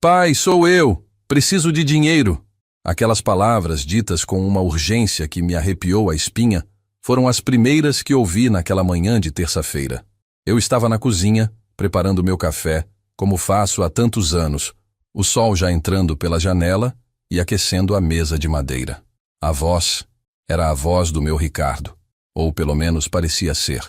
Pai, sou eu. Preciso de dinheiro. Aquelas palavras ditas com uma urgência que me arrepiou a espinha foram as primeiras que ouvi naquela manhã de terça-feira. Eu estava na cozinha, preparando meu café, como faço há tantos anos, o sol já entrando pela janela e aquecendo a mesa de madeira. A voz era a voz do meu Ricardo, ou pelo menos parecia ser.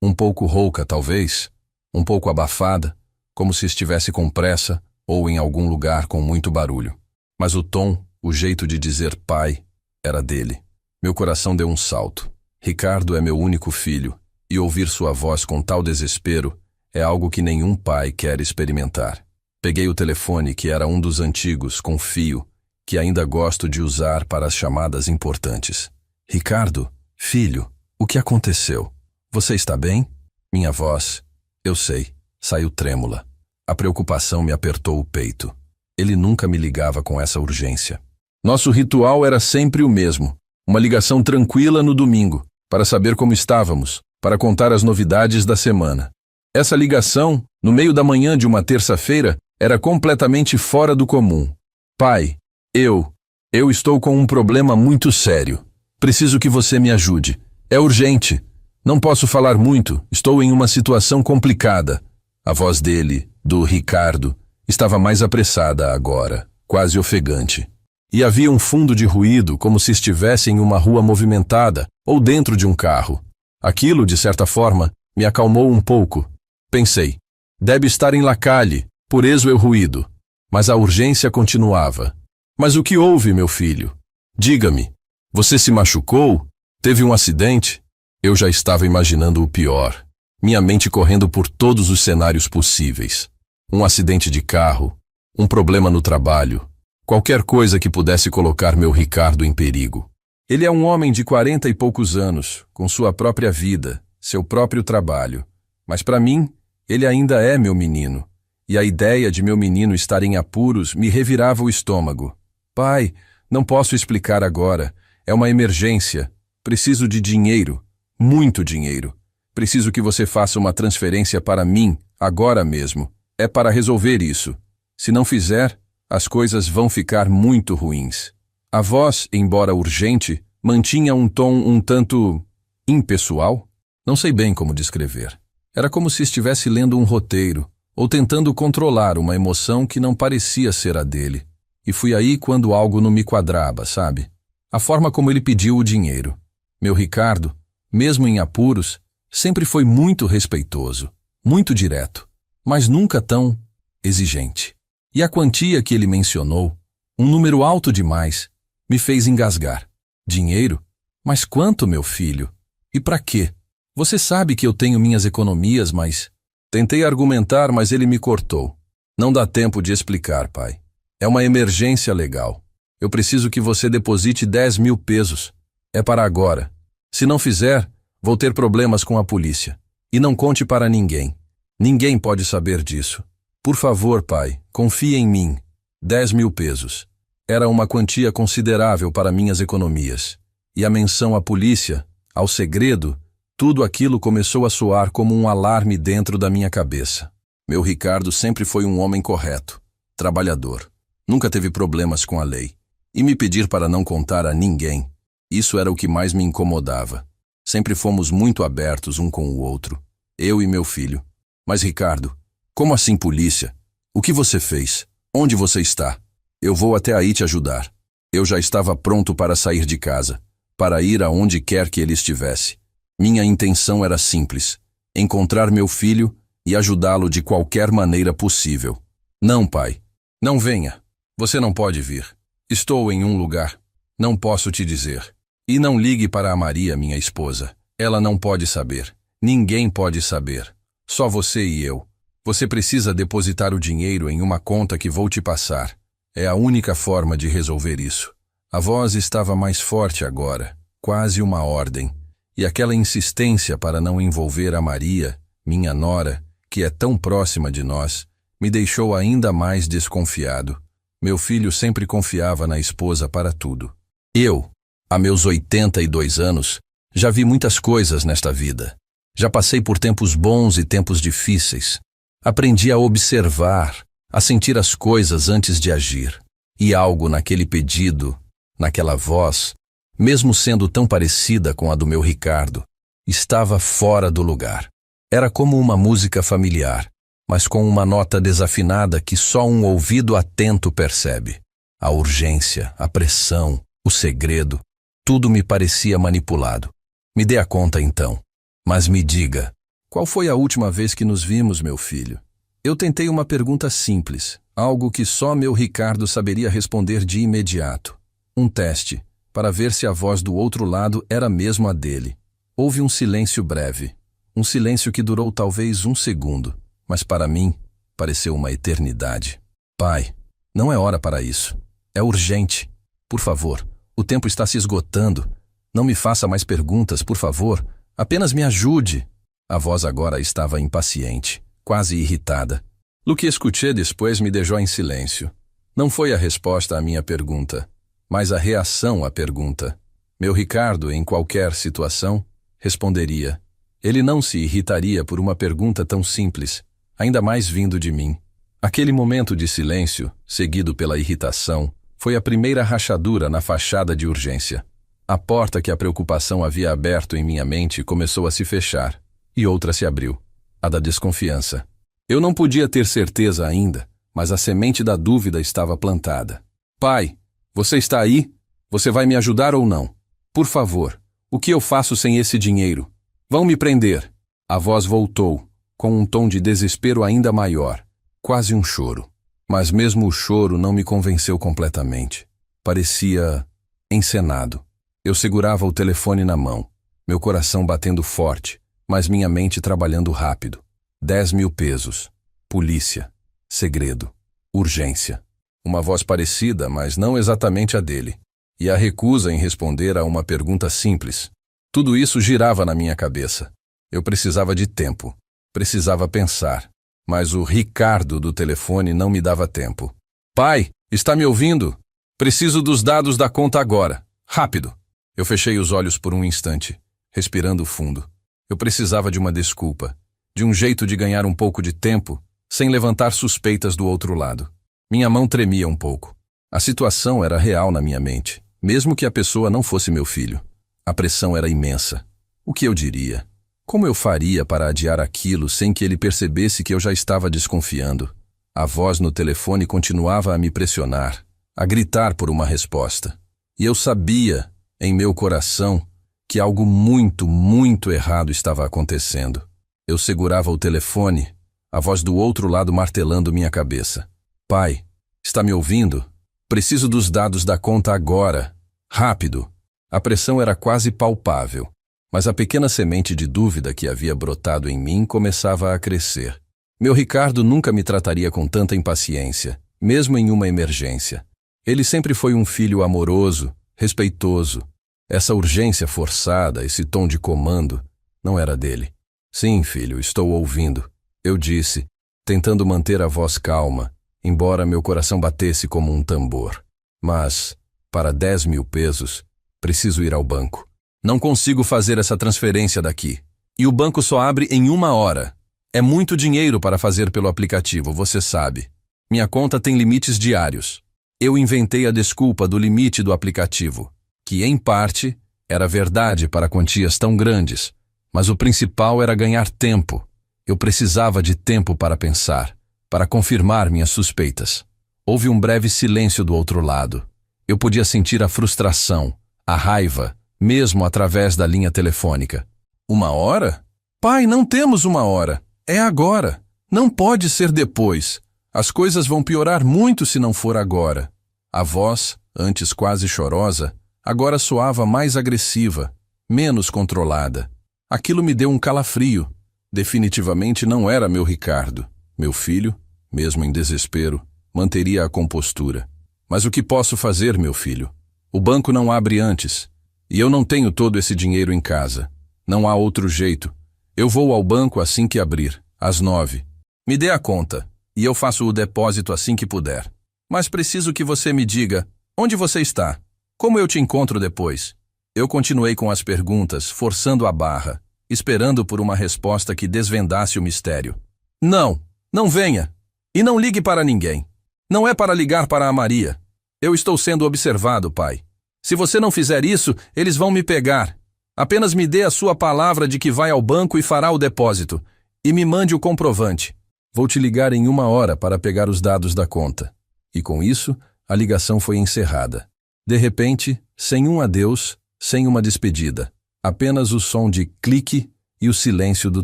Um pouco rouca, talvez, um pouco abafada, como se estivesse com pressa ou em algum lugar com muito barulho. Mas o tom, o jeito de dizer pai, era dele. Meu coração deu um salto. Ricardo é meu único filho, e ouvir sua voz com tal desespero é algo que nenhum pai quer experimentar. Peguei o telefone, que era um dos antigos, com fio, que ainda gosto de usar para as chamadas importantes. Ricardo, filho, o que aconteceu? Você está bem? Minha voz, eu sei, saiu trêmula. A preocupação me apertou o peito. Ele nunca me ligava com essa urgência. Nosso ritual era sempre o mesmo. Uma ligação tranquila no domingo, para saber como estávamos, para contar as novidades da semana. Essa ligação, no meio da manhã de uma terça-feira, era completamente fora do comum. Pai, eu estou com um problema muito sério. Preciso que você me ajude. É urgente. Não posso falar muito, estou em uma situação complicada. A voz dele, do Ricardo, estava mais apressada agora, quase ofegante. E havia um fundo de ruído, como se estivesse em uma rua movimentada ou dentro de um carro. Aquilo, de certa forma, me acalmou um pouco. Pensei, deve estar em La Calle, por isso é o ruído. Mas a urgência continuava. Mas o que houve, meu filho? Diga-me, você se machucou? Teve um acidente? Eu já estava imaginando o pior. Minha mente correndo por todos os cenários possíveis. Um acidente de carro, um problema no trabalho, qualquer coisa que pudesse colocar meu Ricardo em perigo. Ele é um homem de 40 e poucos anos, com sua própria vida, seu próprio trabalho. Mas para mim, ele ainda é meu menino. E a ideia de meu menino estar em apuros me revirava o estômago. Pai, não posso explicar agora. É uma emergência. Preciso de dinheiro. Muito dinheiro. Preciso que você faça uma transferência para mim, agora mesmo. É para resolver isso. Se não fizer, as coisas vão ficar muito ruins. A voz, embora urgente, mantinha um tom um tanto impessoal. Não sei bem como descrever. Era como se estivesse lendo um roteiro, ou tentando controlar uma emoção que não parecia ser a dele. E fui aí quando algo não me quadrava, sabe? A forma como ele pediu o dinheiro. Meu Ricardo, mesmo em apuros, sempre foi muito respeitoso, muito direto, mas nunca tão exigente. E a quantia que ele mencionou, um número alto demais, me fez engasgar. Dinheiro? Mas quanto, meu filho? E para quê? Você sabe que eu tenho minhas economias, mas... Tentei argumentar, mas ele me cortou. Não dá tempo de explicar, pai. É uma emergência legal. Eu preciso que você deposite 10 mil pesos. É para agora. Se não fizer, vou ter problemas com a polícia. E não conte para ninguém. Ninguém pode saber disso. Por favor, pai, confie em mim. 10 mil pesos. Era uma quantia considerável para minhas economias. E a menção à polícia, ao segredo, tudo aquilo começou a soar como um alarme dentro da minha cabeça. Meu Ricardo sempre foi um homem correto, trabalhador. Nunca teve problemas com a lei. E me pedir para não contar a ninguém, isso era o que mais me incomodava. Sempre fomos muito abertos um com o outro, eu e meu filho. Mas Ricardo, como assim polícia? O que você fez? Onde você está? Eu vou até aí te ajudar. Eu já estava pronto para sair de casa, para ir aonde quer que ele estivesse. Minha intenção era simples, encontrar meu filho e ajudá-lo de qualquer maneira possível. Não, pai. Não venha. Você não pode vir. Estou em um lugar. Não posso te dizer. E não ligue para a Maria, minha esposa. Ela não pode saber. Ninguém pode saber. Só você e eu. Você precisa depositar o dinheiro em uma conta que vou te passar. É a única forma de resolver isso. A voz estava mais forte agora, quase uma ordem. E aquela insistência para não envolver a Maria, minha nora, que é tão próxima de nós, me deixou ainda mais desconfiado. Meu filho sempre confiava na esposa para tudo. Eu, a meus 82 anos, já vi muitas coisas nesta vida. Já passei por tempos bons e tempos difíceis. Aprendi a observar, a sentir as coisas antes de agir. E algo naquele pedido, naquela voz, mesmo sendo tão parecida com a do meu Ricardo, estava fora do lugar. Era como uma música familiar, mas com uma nota desafinada que só um ouvido atento percebe. A urgência, a pressão, o segredo, tudo me parecia manipulado. Me dê a conta então. Mas me diga, qual foi a última vez que nos vimos, meu filho? Eu tentei uma pergunta simples, algo que só meu Ricardo saberia responder de imediato. Um teste, para ver se a voz do outro lado era mesmo a dele. Houve um silêncio breve, um silêncio que durou talvez 1 segundo, mas para mim pareceu uma eternidade. Pai, não é hora para isso. É urgente. Por favor, o tempo está se esgotando. Não me faça mais perguntas, por favor. Apenas me ajude. A voz agora estava impaciente, quase irritada. O que escutei depois me deixou em silêncio. Não foi a resposta à minha pergunta, mas a reação à pergunta. Meu Ricardo, em qualquer situação, responderia. Ele não se irritaria por uma pergunta tão simples, ainda mais vindo de mim. Aquele momento de silêncio, seguido pela irritação, foi a primeira rachadura na fachada de urgência. A porta que a preocupação havia aberto em minha mente começou a se fechar, e outra se abriu, a da desconfiança. Eu não podia ter certeza ainda, mas a semente da dúvida estava plantada. Pai, você está aí? Você vai me ajudar ou não? Por favor, o que eu faço sem esse dinheiro? Vão me prender. A voz voltou, com um tom de desespero ainda maior, quase um choro. Mas mesmo o choro não me convenceu completamente. Parecia encenado. Eu segurava o telefone na mão, meu coração batendo forte, mas minha mente trabalhando rápido. 10.000 pesos. Polícia. Segredo. Urgência. Uma voz parecida, mas não exatamente a dele. E a recusa em responder a uma pergunta simples. Tudo isso girava na minha cabeça. Eu precisava de tempo. Precisava pensar. Mas o Ricardo do telefone não me dava tempo. Pai, está me ouvindo? Preciso dos dados da conta agora. Rápido. Eu fechei os olhos por um instante, respirando fundo. Eu precisava de uma desculpa, de um jeito de ganhar um pouco de tempo, sem levantar suspeitas do outro lado. Minha mão tremia um pouco. A situação era real na minha mente, mesmo que a pessoa não fosse meu filho. A pressão era imensa. O que eu diria? Como eu faria para adiar aquilo sem que ele percebesse que eu já estava desconfiando? A voz no telefone continuava a me pressionar, a gritar por uma resposta. E eu sabia, em meu coração, que algo muito, muito errado estava acontecendo. Eu segurava o telefone, a voz do outro lado martelando minha cabeça. Pai, está me ouvindo? Preciso dos dados da conta agora. Rápido. A pressão era quase palpável, mas a pequena semente de dúvida que havia brotado em mim começava a crescer. Meu Ricardo nunca me trataria com tanta impaciência, mesmo em uma emergência. Ele sempre foi um filho amoroso, respeitoso. Essa urgência forçada, esse tom de comando, não era dele. Sim, filho, estou ouvindo, eu disse, tentando manter a voz calma, embora meu coração batesse como um tambor. Mas, para 10.000 pesos, preciso ir ao banco. Não consigo fazer essa transferência daqui. E o banco só abre em 1 hora. É muito dinheiro para fazer pelo aplicativo, você sabe. Minha conta tem limites diários. Eu inventei a desculpa do limite do aplicativo, que, em parte, era verdade para quantias tão grandes, mas o principal era ganhar tempo. Eu precisava de tempo para pensar, para confirmar minhas suspeitas. Houve um breve silêncio do outro lado. Eu podia sentir a frustração, a raiva, mesmo através da linha telefônica. 1 hora? Pai, não temos 1 hora. É agora. Não pode ser depois. As coisas vão piorar muito se não for agora. A voz, antes quase chorosa, agora soava mais agressiva, menos controlada. Aquilo me deu um calafrio. Definitivamente não era meu Ricardo. Meu filho, mesmo em desespero, manteria a compostura. Mas o que posso fazer, meu filho? O banco não abre antes. E eu não tenho todo esse dinheiro em casa. Não há outro jeito. Eu vou ao banco assim que abrir, às 9. Me dê a conta, e eu faço o depósito assim que puder. Mas preciso que você me diga, onde você está? Como eu te encontro depois? Eu continuei com as perguntas, forçando a barra, esperando por uma resposta que desvendasse o mistério. Não, não venha. E não ligue para ninguém. Não é para ligar para a Maria. Eu estou sendo observado, pai. Se você não fizer isso, eles vão me pegar. Apenas me dê a sua palavra de que vai ao banco e fará o depósito. E me mande o comprovante. Vou te ligar em 1 hora para pegar os dados da conta. E com isso, a ligação foi encerrada. De repente, sem um adeus, sem uma despedida. Apenas o som de clique e o silêncio do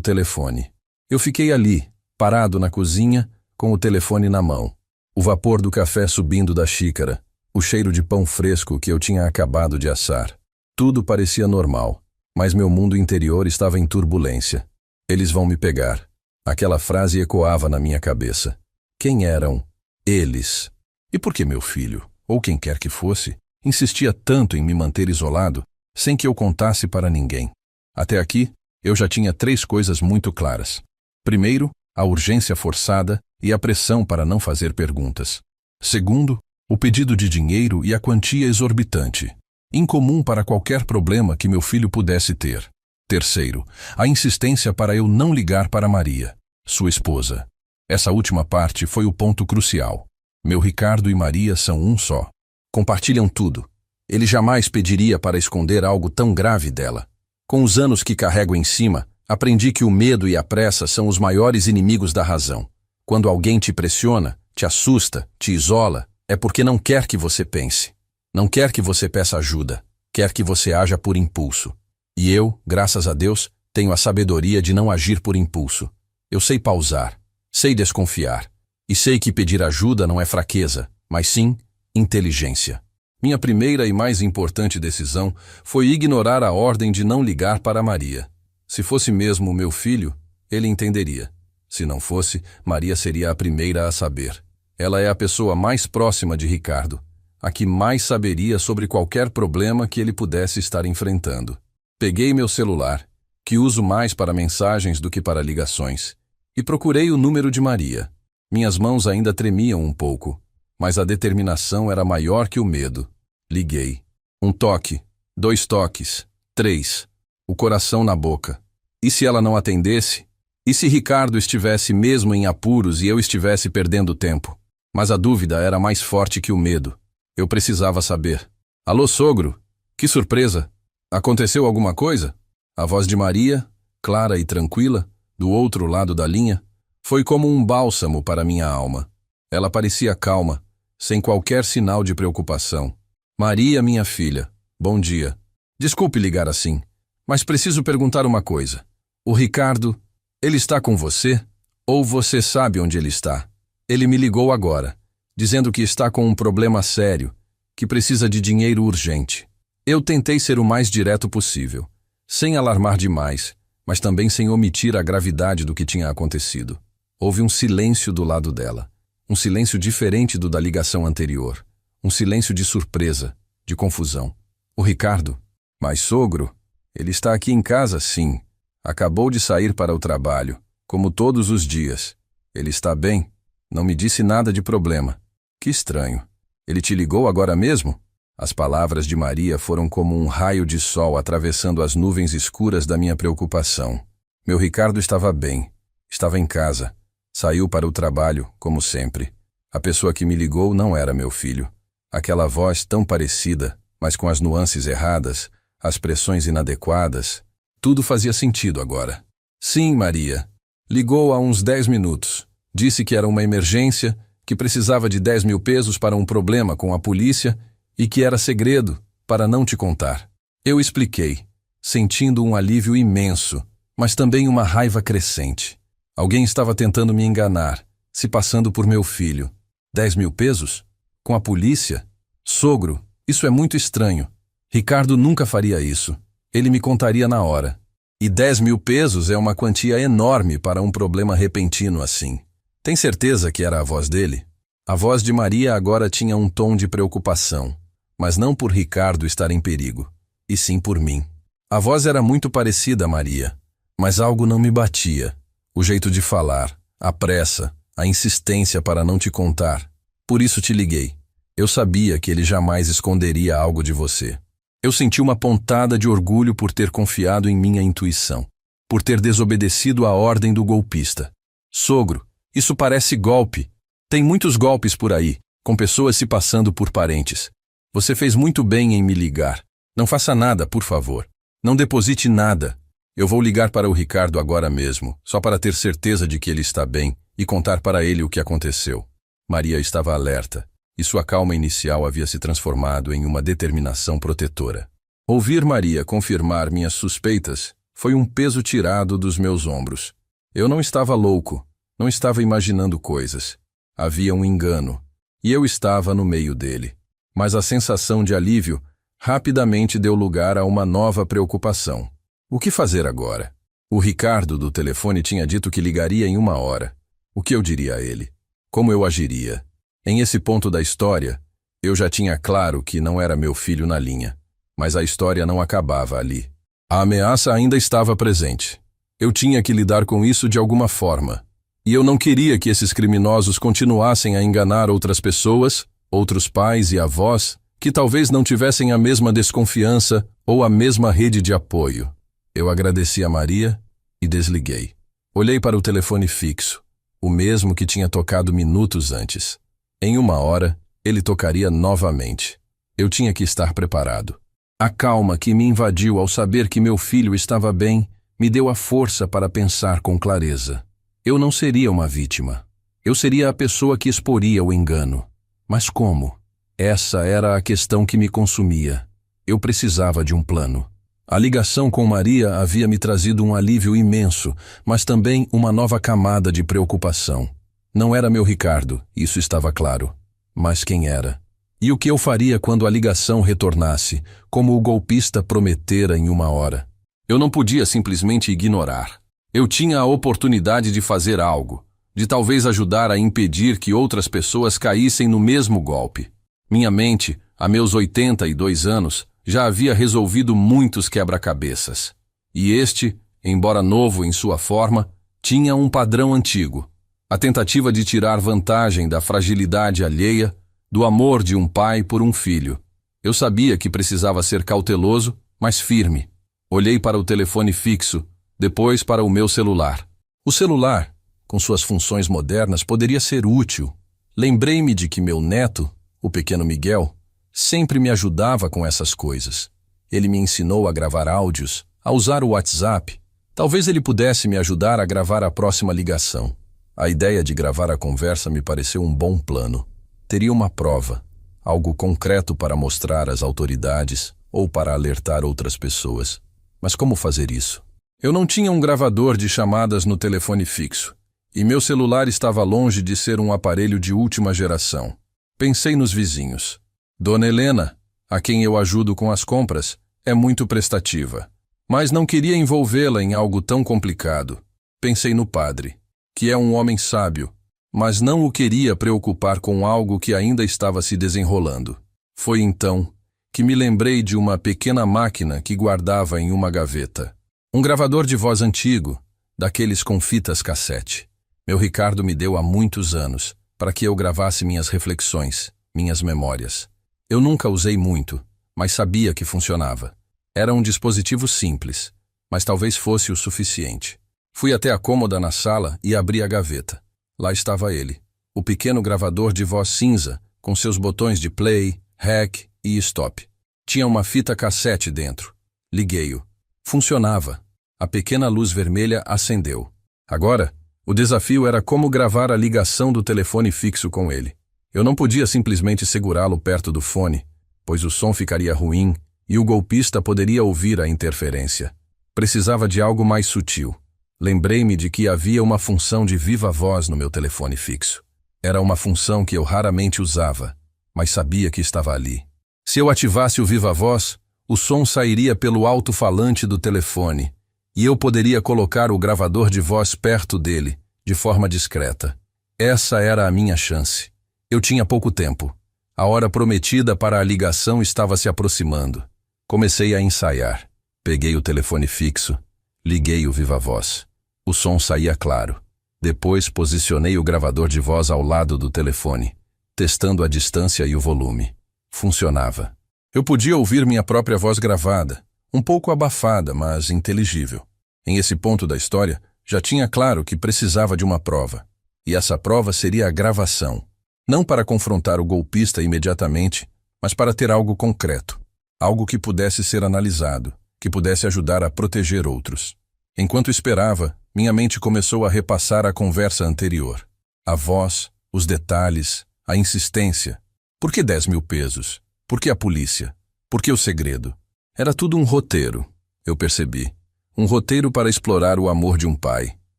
telefone. Eu fiquei ali, parado na cozinha, com o telefone na mão. O vapor do café subindo da xícara. O cheiro de pão fresco que eu tinha acabado de assar. Tudo parecia normal, mas meu mundo interior estava em turbulência. Eles vão me pegar. Aquela frase ecoava na minha cabeça. Quem eram eles? E por que meu filho, ou quem quer que fosse, insistia tanto em me manter isolado, sem que eu contasse para ninguém? Até aqui, eu já tinha 3 coisas muito claras. Primeiro, a urgência forçada e a pressão para não fazer perguntas. Segundo, o pedido de dinheiro e a quantia exorbitante, incomum para qualquer problema que meu filho pudesse ter. Terceiro, a insistência para eu não ligar para Maria, sua esposa. Essa última parte foi o ponto crucial. Meu Ricardo e Maria são um só. Compartilham tudo. Ele jamais pediria para esconder algo tão grave dela. Com os anos que carrego em cima, aprendi que o medo e a pressa são os maiores inimigos da razão. Quando alguém te pressiona, te assusta, te isola, é porque não quer que você pense. Não quer que você peça ajuda. Quer que você haja por impulso. E eu, graças a Deus, tenho a sabedoria de não agir por impulso. Eu sei pausar, sei desconfiar. E sei que pedir ajuda não é fraqueza, mas sim inteligência. Minha primeira e mais importante decisão foi ignorar a ordem de não ligar para Maria. Se fosse mesmo meu filho, ele entenderia. Se não fosse, Maria seria a primeira a saber. Ela é a pessoa mais próxima de Ricardo, a que mais saberia sobre qualquer problema que ele pudesse estar enfrentando. Peguei meu celular, que uso mais para mensagens do que para ligações, e procurei o número de Maria. Minhas mãos ainda tremiam um pouco, mas a determinação era maior que o medo. Liguei. 1 toque, 2 toques, 3. O coração na boca. E se ela não atendesse? E se Ricardo estivesse mesmo em apuros e eu estivesse perdendo tempo? Mas a dúvida era mais forte que o medo. Eu precisava saber. Alô, sogro? Que surpresa! Aconteceu alguma coisa? A voz de Maria, clara e tranquila, do outro lado da linha, foi como um bálsamo para minha alma. Ela parecia calma, sem qualquer sinal de preocupação. Maria, minha filha, bom dia. Desculpe ligar assim, mas preciso perguntar uma coisa. O Ricardo, ele está com você? Ou você sabe onde ele está? Ele me ligou agora, dizendo que está com um problema sério, que precisa de dinheiro urgente. Eu tentei ser o mais direto possível, sem alarmar demais, mas também sem omitir a gravidade do que tinha acontecido. Houve um silêncio do lado dela, um silêncio diferente do da ligação anterior, um silêncio de surpresa, de confusão. O Ricardo? Mas sogro? Ele está aqui em casa, sim. Acabou de sair para o trabalho, como todos os dias. Ele está bem? Não me disse nada de problema. Que estranho. Ele te ligou agora mesmo? As palavras de Maria foram como um raio de sol atravessando as nuvens escuras da minha preocupação. Meu Ricardo estava bem. Estava em casa. Saiu para o trabalho, como sempre. A pessoa que me ligou não era meu filho. Aquela voz tão parecida, mas com as nuances erradas, as pressões inadequadas, tudo fazia sentido agora. Sim, Maria. Ligou há uns 10 minutos. Disse que era uma emergência, que precisava de 10 mil pesos para um problema com a polícia e que era segredo, para não te contar. Eu expliquei, sentindo um alívio imenso, mas também uma raiva crescente. Alguém estava tentando me enganar, se passando por meu filho. 10 mil pesos? Com a polícia? Sogro, isso é muito estranho. Ricardo nunca faria isso. Ele me contaria na hora. E 10 mil pesos é uma quantia enorme para um problema repentino assim. Tem certeza que era a voz dele? A voz de Maria agora tinha um tom de preocupação, mas não por Ricardo estar em perigo, e sim por mim. A voz era muito parecida a Maria, mas algo não me batia. O jeito de falar, a pressa, a insistência para não te contar. Por isso te liguei. Eu sabia que ele jamais esconderia algo de você. Eu senti uma pontada de orgulho por ter confiado em minha intuição, por ter desobedecido a ordem do golpista. Sogro, isso parece golpe. Tem muitos golpes por aí, com pessoas se passando por parentes. Você fez muito bem em me ligar. Não faça nada, por favor. Não deposite nada. Eu vou ligar para o Ricardo agora mesmo, só para ter certeza de que ele está bem e contar para ele o que aconteceu. Maria estava alerta, e sua calma inicial havia se transformado em uma determinação protetora. Ouvir Maria confirmar minhas suspeitas foi um peso tirado dos meus ombros. Eu não estava louco, não estava imaginando coisas. Havia um engano, e eu estava no meio dele. Mas a sensação de alívio rapidamente deu lugar a uma nova preocupação. O que fazer agora? O Ricardo do telefone tinha dito que ligaria em 1 hora. O que eu diria a ele? Como eu agiria? Em esse ponto da história, eu já tinha claro que não era meu filho na linha. Mas a história não acabava ali. A ameaça ainda estava presente. Eu tinha que lidar com isso de alguma forma. E eu não queria que esses criminosos continuassem a enganar outras pessoas, outros pais e avós, que talvez não tivessem a mesma desconfiança ou a mesma rede de apoio. Eu agradeci a Maria e desliguei. Olhei para o telefone fixo, o mesmo que tinha tocado minutos antes. Em 1 hora, ele tocaria novamente. Eu tinha que estar preparado. A calma que me invadiu ao saber que meu filho estava bem me deu a força para pensar com clareza. Eu não seria uma vítima. Eu seria a pessoa que exporia o engano. Mas como? Essa era a questão que me consumia. Eu precisava de um plano. A ligação com Maria havia me trazido um alívio imenso, mas também uma nova camada de preocupação. Não era meu Ricardo, isso estava claro. Mas quem era? E o que eu faria quando a ligação retornasse, como o golpista prometera em 1 hora? Eu não podia simplesmente ignorar. Eu tinha a oportunidade de fazer algo, de talvez ajudar a impedir que outras pessoas caíssem no mesmo golpe. Minha mente, a meus 82 anos, já havia resolvido muitos quebra-cabeças. E este, embora novo em sua forma, tinha um padrão antigo. A tentativa de tirar vantagem da fragilidade alheia, do amor de um pai por um filho. Eu sabia que precisava ser cauteloso, mas firme. Olhei para o telefone fixo, depois para o meu celular. O celular, com suas funções modernas, poderia ser útil. Lembrei-me de que meu neto, o pequeno Miguel, sempre me ajudava com essas coisas. Ele me ensinou a gravar áudios, a usar o WhatsApp. Talvez ele pudesse me ajudar a gravar a próxima ligação. A ideia de gravar a conversa me pareceu um bom plano. Teria uma prova, algo concreto para mostrar às autoridades ou para alertar outras pessoas. Mas como fazer isso? Eu não tinha um gravador de chamadas no telefone fixo, e meu celular estava longe de ser um aparelho de última geração. Pensei nos vizinhos. Dona Helena, a quem eu ajudo com as compras, é muito prestativa, mas não queria envolvê-la em algo tão complicado. Pensei no padre, que é um homem sábio, mas não o queria preocupar com algo que ainda estava se desenrolando. Foi então que me lembrei de uma pequena máquina que guardava em uma gaveta. Um gravador de voz antigo, daqueles com fitas cassete. Meu Ricardo me deu há muitos anos, para que eu gravasse minhas reflexões, minhas memórias. Eu nunca usei muito, mas sabia que funcionava. Era um dispositivo simples, mas talvez fosse o suficiente. Fui até a cômoda na sala e abri a gaveta. Lá estava ele, o pequeno gravador de voz cinza, com seus botões de play, rec e stop. Tinha uma fita cassete dentro. Liguei-o. Funcionava. A pequena luz vermelha acendeu. Agora, o desafio era como gravar a ligação do telefone fixo com ele. Eu não podia simplesmente segurá-lo perto do fone, pois o som ficaria ruim e o golpista poderia ouvir a interferência. Precisava de algo mais sutil. Lembrei-me de que havia uma função de viva voz no meu telefone fixo. Era uma função que eu raramente usava, mas sabia que estava ali. Se eu ativasse o viva voz, o som sairia pelo alto-falante do telefone, e eu poderia colocar o gravador de voz perto dele, de forma discreta. Essa era a minha chance. Eu tinha pouco tempo. A hora prometida para a ligação estava se aproximando. Comecei a ensaiar. Peguei o telefone fixo, liguei o viva voz. O som saía claro. Depois posicionei o gravador de voz ao lado do telefone, testando a distância e o volume. Funcionava. Eu podia ouvir minha própria voz gravada, um pouco abafada, mas inteligível. Em esse ponto da história, já tinha claro que precisava de uma prova. E essa prova seria a gravação. Não para confrontar o golpista imediatamente, mas para ter algo concreto. Algo que pudesse ser analisado, que pudesse ajudar a proteger outros. Enquanto esperava, minha mente começou a repassar a conversa anterior. A voz, os detalhes, a insistência. Por que 10 mil pesos? Por que a polícia? Por que o segredo? Era tudo um roteiro, eu percebi. Um roteiro para explorar o amor de um pai,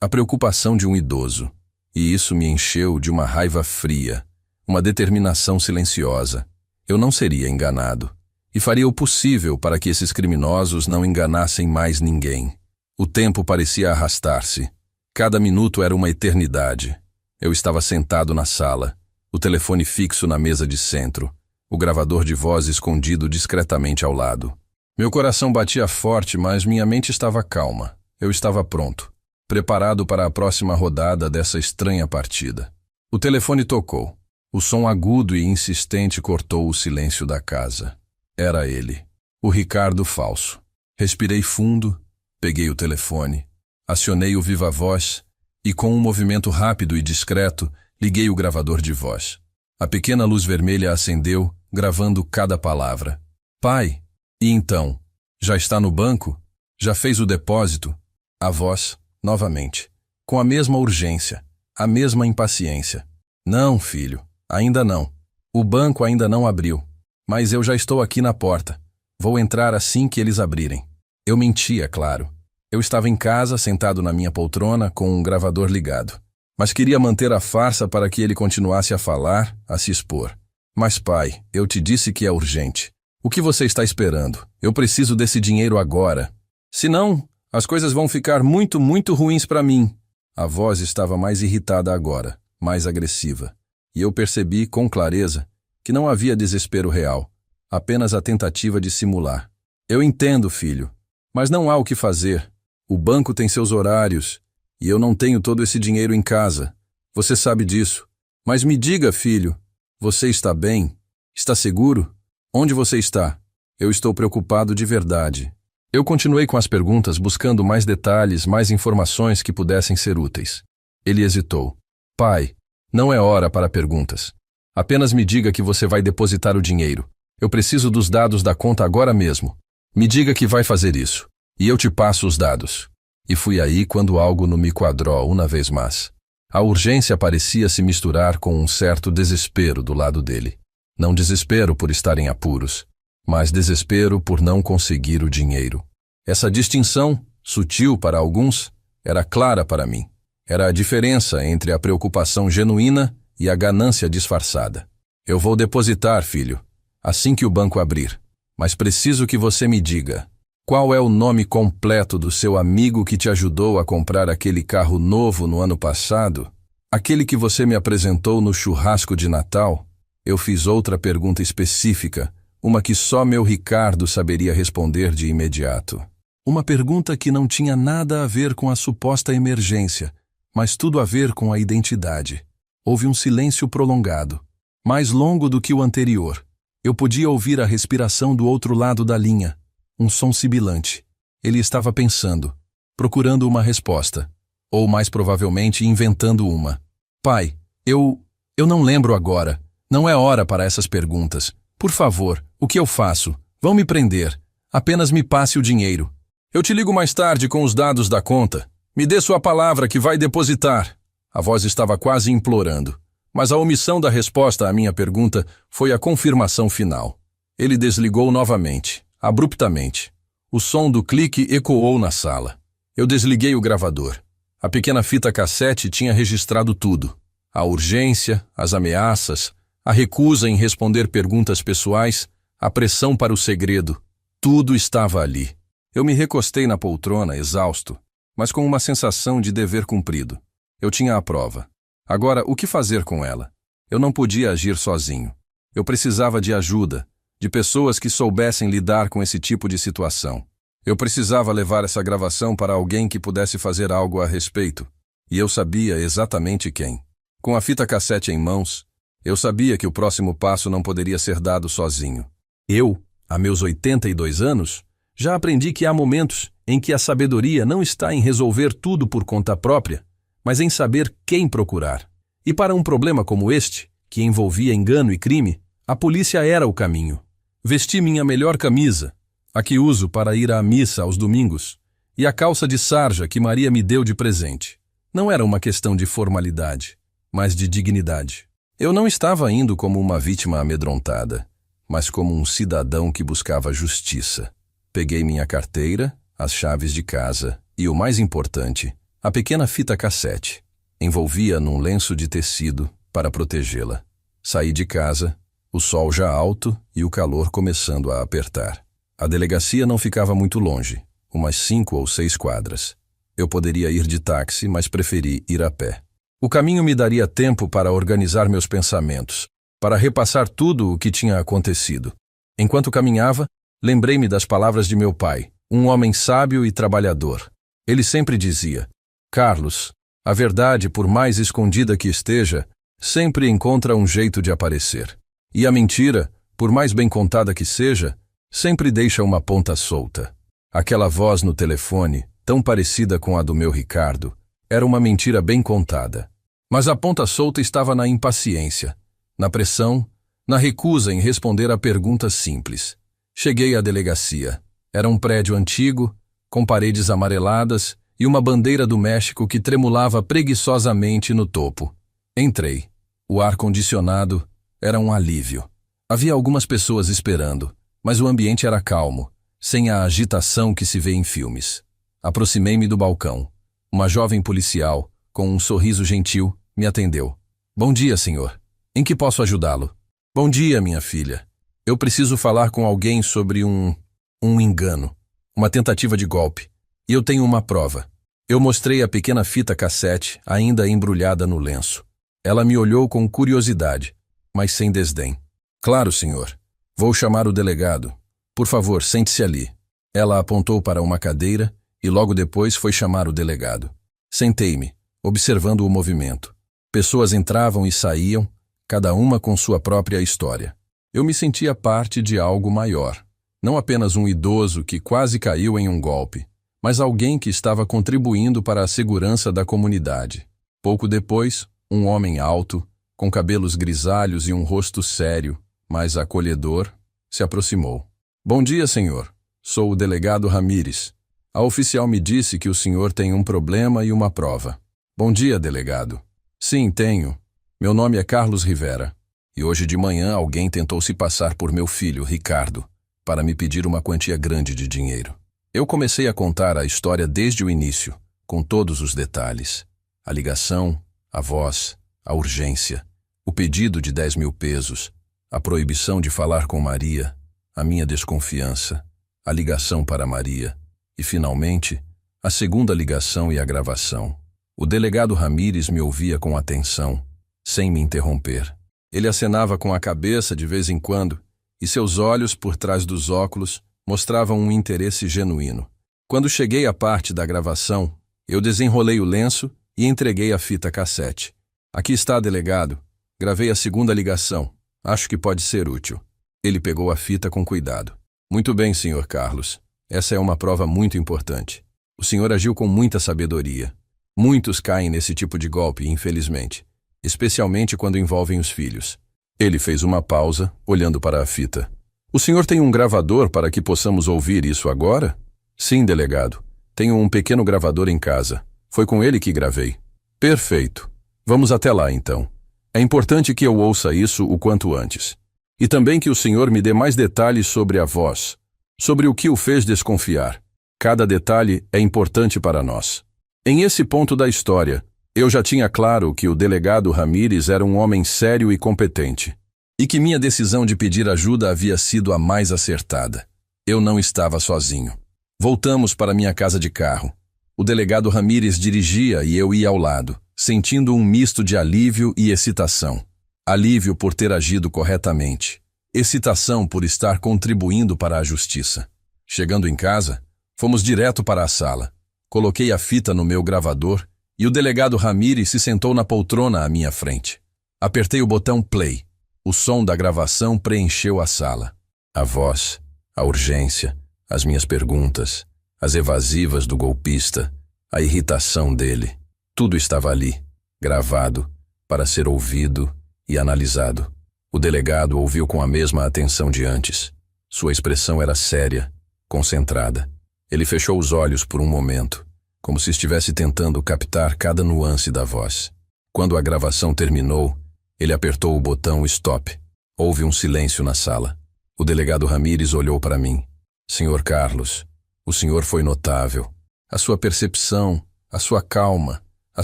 a preocupação de um idoso. E isso me encheu de uma raiva fria, uma determinação silenciosa. Eu não seria enganado. E faria o possível para que esses criminosos não enganassem mais ninguém. O tempo parecia arrastar-se. Cada minuto era uma eternidade. Eu estava sentado na sala, o telefone fixo na mesa de centro, o gravador de voz escondido discretamente ao lado. Meu coração batia forte, mas minha mente estava calma. Eu estava pronto, preparado para a próxima rodada dessa estranha partida. O telefone tocou. O som agudo e insistente cortou o silêncio da casa. Era ele, o Ricardo falso. Respirei fundo, peguei o telefone, acionei o viva-voz e, com um movimento rápido e discreto, liguei o gravador de voz. A pequena luz vermelha acendeu, gravando cada palavra. Pai, e então? Já está no banco? Já fez o depósito? A voz, novamente, com a mesma urgência, a mesma impaciência. Não, filho, ainda não. O banco ainda não abriu. Mas eu já estou aqui na porta. Vou entrar assim que eles abrirem. Eu mentia, claro. Eu estava em casa, sentado na minha poltrona, com um gravador ligado. Mas queria manter a farsa para que ele continuasse a falar, a se expor. Mas pai, eu te disse que é urgente. O que você está esperando? Eu preciso desse dinheiro agora. Senão, as coisas vão ficar muito, muito ruins para mim. A voz estava mais irritada agora, mais agressiva. E eu percebi, com clareza, que não havia desespero real, apenas a tentativa de simular. Eu entendo, filho, mas não há o que fazer. O banco tem seus horários, e eu não tenho todo esse dinheiro em casa. Você sabe disso. Mas me diga, filho, você está bem? Está seguro? Onde você está? Eu estou preocupado de verdade. Eu continuei com as perguntas, buscando mais detalhes, mais informações que pudessem ser úteis. Ele hesitou. Pai, não é hora para perguntas. Apenas me diga que você vai depositar o dinheiro. Eu preciso dos dados da conta agora mesmo. Me diga que vai fazer isso, e eu te passo os dados. E fui aí quando algo no me quadrou uma vez mais. A urgência parecia se misturar com um certo desespero do lado dele. Não desespero por estar em apuros, mas desespero por não conseguir o dinheiro. Essa distinção, sutil para alguns, era clara para mim. Era a diferença entre a preocupação genuína e a ganância disfarçada. Eu vou depositar, filho, assim que o banco abrir. Mas preciso que você me diga, qual é o nome completo do seu amigo que te ajudou a comprar aquele carro novo no ano passado? Aquele que você me apresentou no churrasco de Natal? Eu fiz outra pergunta específica, uma que só meu Ricardo saberia responder de imediato. Uma pergunta que não tinha nada a ver com a suposta emergência, mas tudo a ver com a identidade. Houve um silêncio prolongado, mais longo do que o anterior. Eu podia ouvir a respiração do outro lado da linha, um som sibilante. Ele estava pensando, procurando uma resposta, ou mais provavelmente inventando uma. Pai, eu não lembro agora. Não é hora para essas perguntas. Por favor, o que eu faço? Vão me prender. Apenas me passe o dinheiro. Eu te ligo mais tarde com os dados da conta. Me dê sua palavra que vai depositar. A voz estava quase implorando, mas a omissão da resposta à minha pergunta foi a confirmação final. Ele desligou novamente, abruptamente. O som do clique ecoou na sala. Eu desliguei o gravador. A pequena fita cassete tinha registrado tudo. A urgência, as ameaças, a recusa em responder perguntas pessoais, a pressão para o segredo. Tudo estava ali. Eu me recostei na poltrona, exausto, mas com uma sensação de dever cumprido. Eu tinha a prova. Agora, o que fazer com ela? Eu não podia agir sozinho. Eu precisava de ajuda, de pessoas que soubessem lidar com esse tipo de situação. Eu precisava levar essa gravação para alguém que pudesse fazer algo a respeito. E eu sabia exatamente quem. Com a fita cassete em mãos, eu sabia que o próximo passo não poderia ser dado sozinho. Eu, a meus 82 anos, já aprendi que há momentos em que a sabedoria não está em resolver tudo por conta própria, mas em saber quem procurar. E para um problema como este, que envolvia engano e crime, a polícia era o caminho. Vesti minha melhor camisa, a que uso para ir à missa aos domingos, e a calça de sarja que Maria me deu de presente. Não era uma questão de formalidade, mas de dignidade. Eu não estava indo como uma vítima amedrontada, mas como um cidadão que buscava justiça. Peguei minha carteira, as chaves de casa e, o mais importante, a pequena fita cassete. Envolvia num lenço de tecido para protegê-la. Saí de casa, o sol já alto e o calor começando a apertar. A delegacia não ficava muito longe, umas 5 ou 6 quadras. Eu poderia ir de táxi, mas preferi ir a pé. O caminho me daria tempo para organizar meus pensamentos, para repassar tudo o que tinha acontecido. Enquanto caminhava, lembrei-me das palavras de meu pai, um homem sábio e trabalhador. Ele sempre dizia: Carlos, a verdade, por mais escondida que esteja, sempre encontra um jeito de aparecer. E a mentira, por mais bem contada que seja, sempre deixa uma ponta solta. Aquela voz no telefone, tão parecida com a do meu Ricardo, era uma mentira bem contada. Mas a ponta solta estava na impaciência, na pressão, na recusa em responder a perguntas simples. Cheguei à delegacia. Era um prédio antigo, com paredes amareladas e uma bandeira do México que tremulava preguiçosamente no topo. Entrei. O ar-condicionado era um alívio. Havia algumas pessoas esperando, mas o ambiente era calmo, sem a agitação que se vê em filmes. Aproximei-me do balcão. Uma jovem policial, com um sorriso gentil, me atendeu. Bom dia, senhor. Em que posso ajudá-lo? Bom dia, minha filha. Eu preciso falar com alguém sobre um engano, uma tentativa de golpe. E eu tenho uma prova. Eu mostrei a pequena fita cassete, ainda embrulhada no lenço. Ela me olhou com curiosidade, mas sem desdém. Claro, senhor. Vou chamar o delegado. Por favor, sente-se ali. Ela apontou para uma cadeira e logo depois foi chamar o delegado. Sentei-me, observando o movimento. Pessoas entravam e saíam, cada uma com sua própria história. Eu me sentia parte de algo maior. Não apenas um idoso que quase caiu em um golpe, mas alguém que estava contribuindo para a segurança da comunidade. Pouco depois, um homem alto, com cabelos grisalhos e um rosto sério, mas acolhedor, se aproximou. Bom dia, senhor. Sou o delegado Ramírez. A oficial me disse que o senhor tem um problema e uma prova. Bom dia, delegado. Sim, tenho. Meu nome é Carlos Rivera. E hoje de manhã alguém tentou se passar por meu filho, Ricardo, para me pedir uma quantia grande de dinheiro. Eu comecei a contar a história desde o início, com todos os detalhes. A ligação, a voz, a urgência, o pedido de 10 mil pesos, a proibição de falar com Maria, a minha desconfiança, a ligação para Maria e, finalmente, a segunda ligação e a gravação. O delegado Ramírez me ouvia com atenção, sem me interromper. Ele acenava com a cabeça de vez em quando e seus olhos, por trás dos óculos, mostravam um interesse genuíno. Quando cheguei à parte da gravação, eu desenrolei o lenço e entreguei a fita cassete. Aqui está, delegado. Gravei a segunda ligação. Acho que pode ser útil. Ele pegou a fita com cuidado. Muito bem, senhor Carlos. Essa é uma prova muito importante. O senhor agiu com muita sabedoria. Muitos caem nesse tipo de golpe, infelizmente, especialmente quando envolvem os filhos. Ele fez uma pausa, olhando para a fita. O senhor tem um gravador para que possamos ouvir isso agora? Sim, delegado. Tenho um pequeno gravador em casa. Foi com ele que gravei. Perfeito. Vamos até lá, então. É importante que eu ouça isso o quanto antes. E também que o senhor me dê mais detalhes sobre a voz, sobre o que o fez desconfiar. Cada detalhe é importante para nós. Em esse ponto da história, eu já tinha claro que o delegado Ramírez era um homem sério e competente, e que minha decisão de pedir ajuda havia sido a mais acertada. Eu não estava sozinho. Voltamos para minha casa de carro. O delegado Ramírez dirigia e eu ia ao lado, sentindo um misto de alívio e excitação. Alívio por ter agido corretamente. Excitação por estar contribuindo para a justiça. Chegando em casa, fomos direto para a sala. Coloquei a fita no meu gravador e o delegado Ramírez se sentou na poltrona à minha frente. Apertei o botão play. O som da gravação preencheu a sala. A voz, a urgência, as minhas perguntas, as evasivas do golpista, a irritação dele. Tudo estava ali, gravado, para ser ouvido e analisado. O delegado ouviu com a mesma atenção de antes. Sua expressão era séria, concentrada. Ele fechou os olhos por um momento, como se estivesse tentando captar cada nuance da voz. Quando a gravação terminou, ele apertou o botão stop. Houve um silêncio na sala. O delegado Ramírez olhou para mim. Senhor Carlos, o senhor foi notável. A sua percepção, a sua calma, a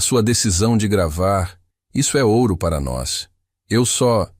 sua decisão de gravar, isso é ouro para nós. Eu só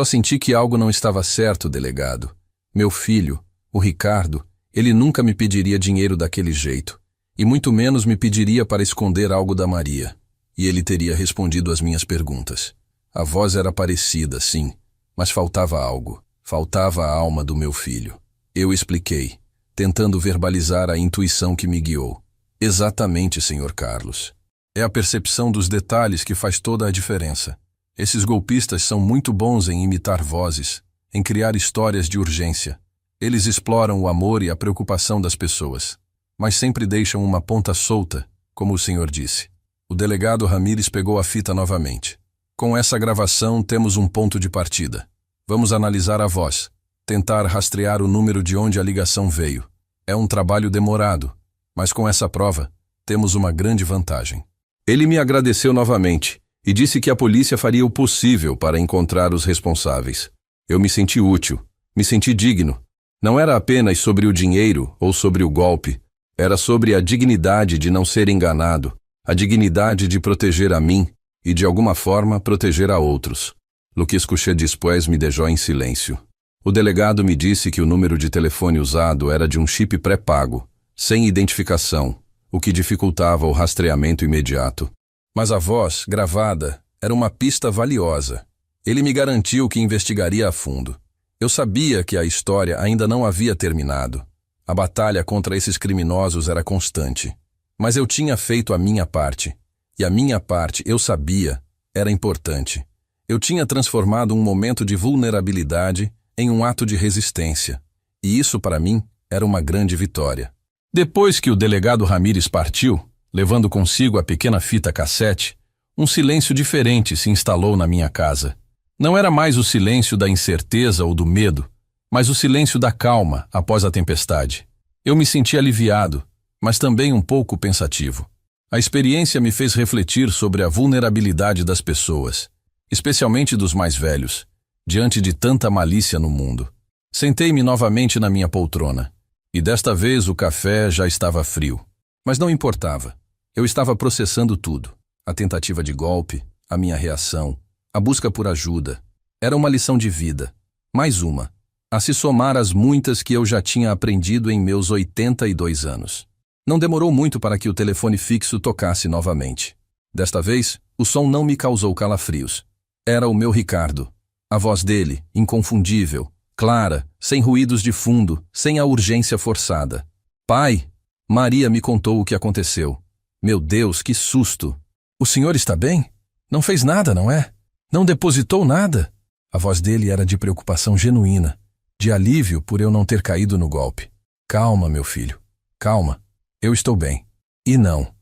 senti que algo não estava certo, delegado. Meu filho, o Ricardo, ele nunca me pediria dinheiro daquele jeito, e muito menos me pediria para esconder algo da Maria. E ele teria respondido às minhas perguntas. A voz era parecida, sim, mas faltava algo. Faltava a alma do meu filho. Eu expliquei, tentando verbalizar a intuição que me guiou. Exatamente, senhor Carlos. É a percepção dos detalhes que faz toda a diferença. Esses golpistas são muito bons em imitar vozes, em criar histórias de urgência. Eles exploram o amor e a preocupação das pessoas, mas sempre deixam uma ponta solta, como o senhor disse. O delegado Ramírez pegou a fita novamente. Com essa gravação, temos um ponto de partida. Vamos analisar a voz, tentar rastrear o número de onde a ligação veio. É um trabalho demorado, mas com essa prova, temos uma grande vantagem. Ele me agradeceu novamente e disse que a polícia faria o possível para encontrar os responsáveis. Eu me senti útil, me senti digno. Não era apenas sobre o dinheiro ou sobre o golpe, era sobre a dignidade de não ser enganado, a dignidade de proteger a mim e, de alguma forma, proteger a outros. O que escuché depois me deixou em silêncio. O delegado me disse que o número de telefone usado era de um chip pré-pago, sem identificação, o que dificultava o rastreamento imediato. Mas a voz, gravada, era uma pista valiosa. Ele me garantiu que investigaria a fundo. Eu sabia que a história ainda não havia terminado. A batalha contra esses criminosos era constante. Mas eu tinha feito a minha parte. E a minha parte, eu sabia, era importante. Eu tinha transformado um momento de vulnerabilidade em um ato de resistência. E isso, para mim, era uma grande vitória. Depois que o delegado Ramírez partiu, levando consigo a pequena fita cassete, um silêncio diferente se instalou na minha casa. Não era mais o silêncio da incerteza ou do medo, mas o silêncio da calma após a tempestade. Eu me senti aliviado, mas também um pouco pensativo. A experiência me fez refletir sobre a vulnerabilidade das pessoas, especialmente dos mais velhos, diante de tanta malícia no mundo. Sentei-me novamente na minha poltrona, e desta vez o café já estava frio. Mas não importava. Eu estava processando tudo. A tentativa de golpe, a minha reação, a busca por ajuda. Era uma lição de vida. Mais uma, a se somar às muitas que eu já tinha aprendido em meus 82 anos. Não demorou muito para que o telefone fixo tocasse novamente. Desta vez, o som não me causou calafrios. Era o meu Ricardo. A voz dele, inconfundível, clara, sem ruídos de fundo, sem a urgência forçada. Pai! Maria me contou o que aconteceu. Meu Deus, que susto! O senhor está bem? Não fez nada, não é? Não depositou nada? A voz dele era de preocupação genuína, de alívio por eu não ter caído no golpe. Calma, meu filho. Calma. Eu estou bem. E não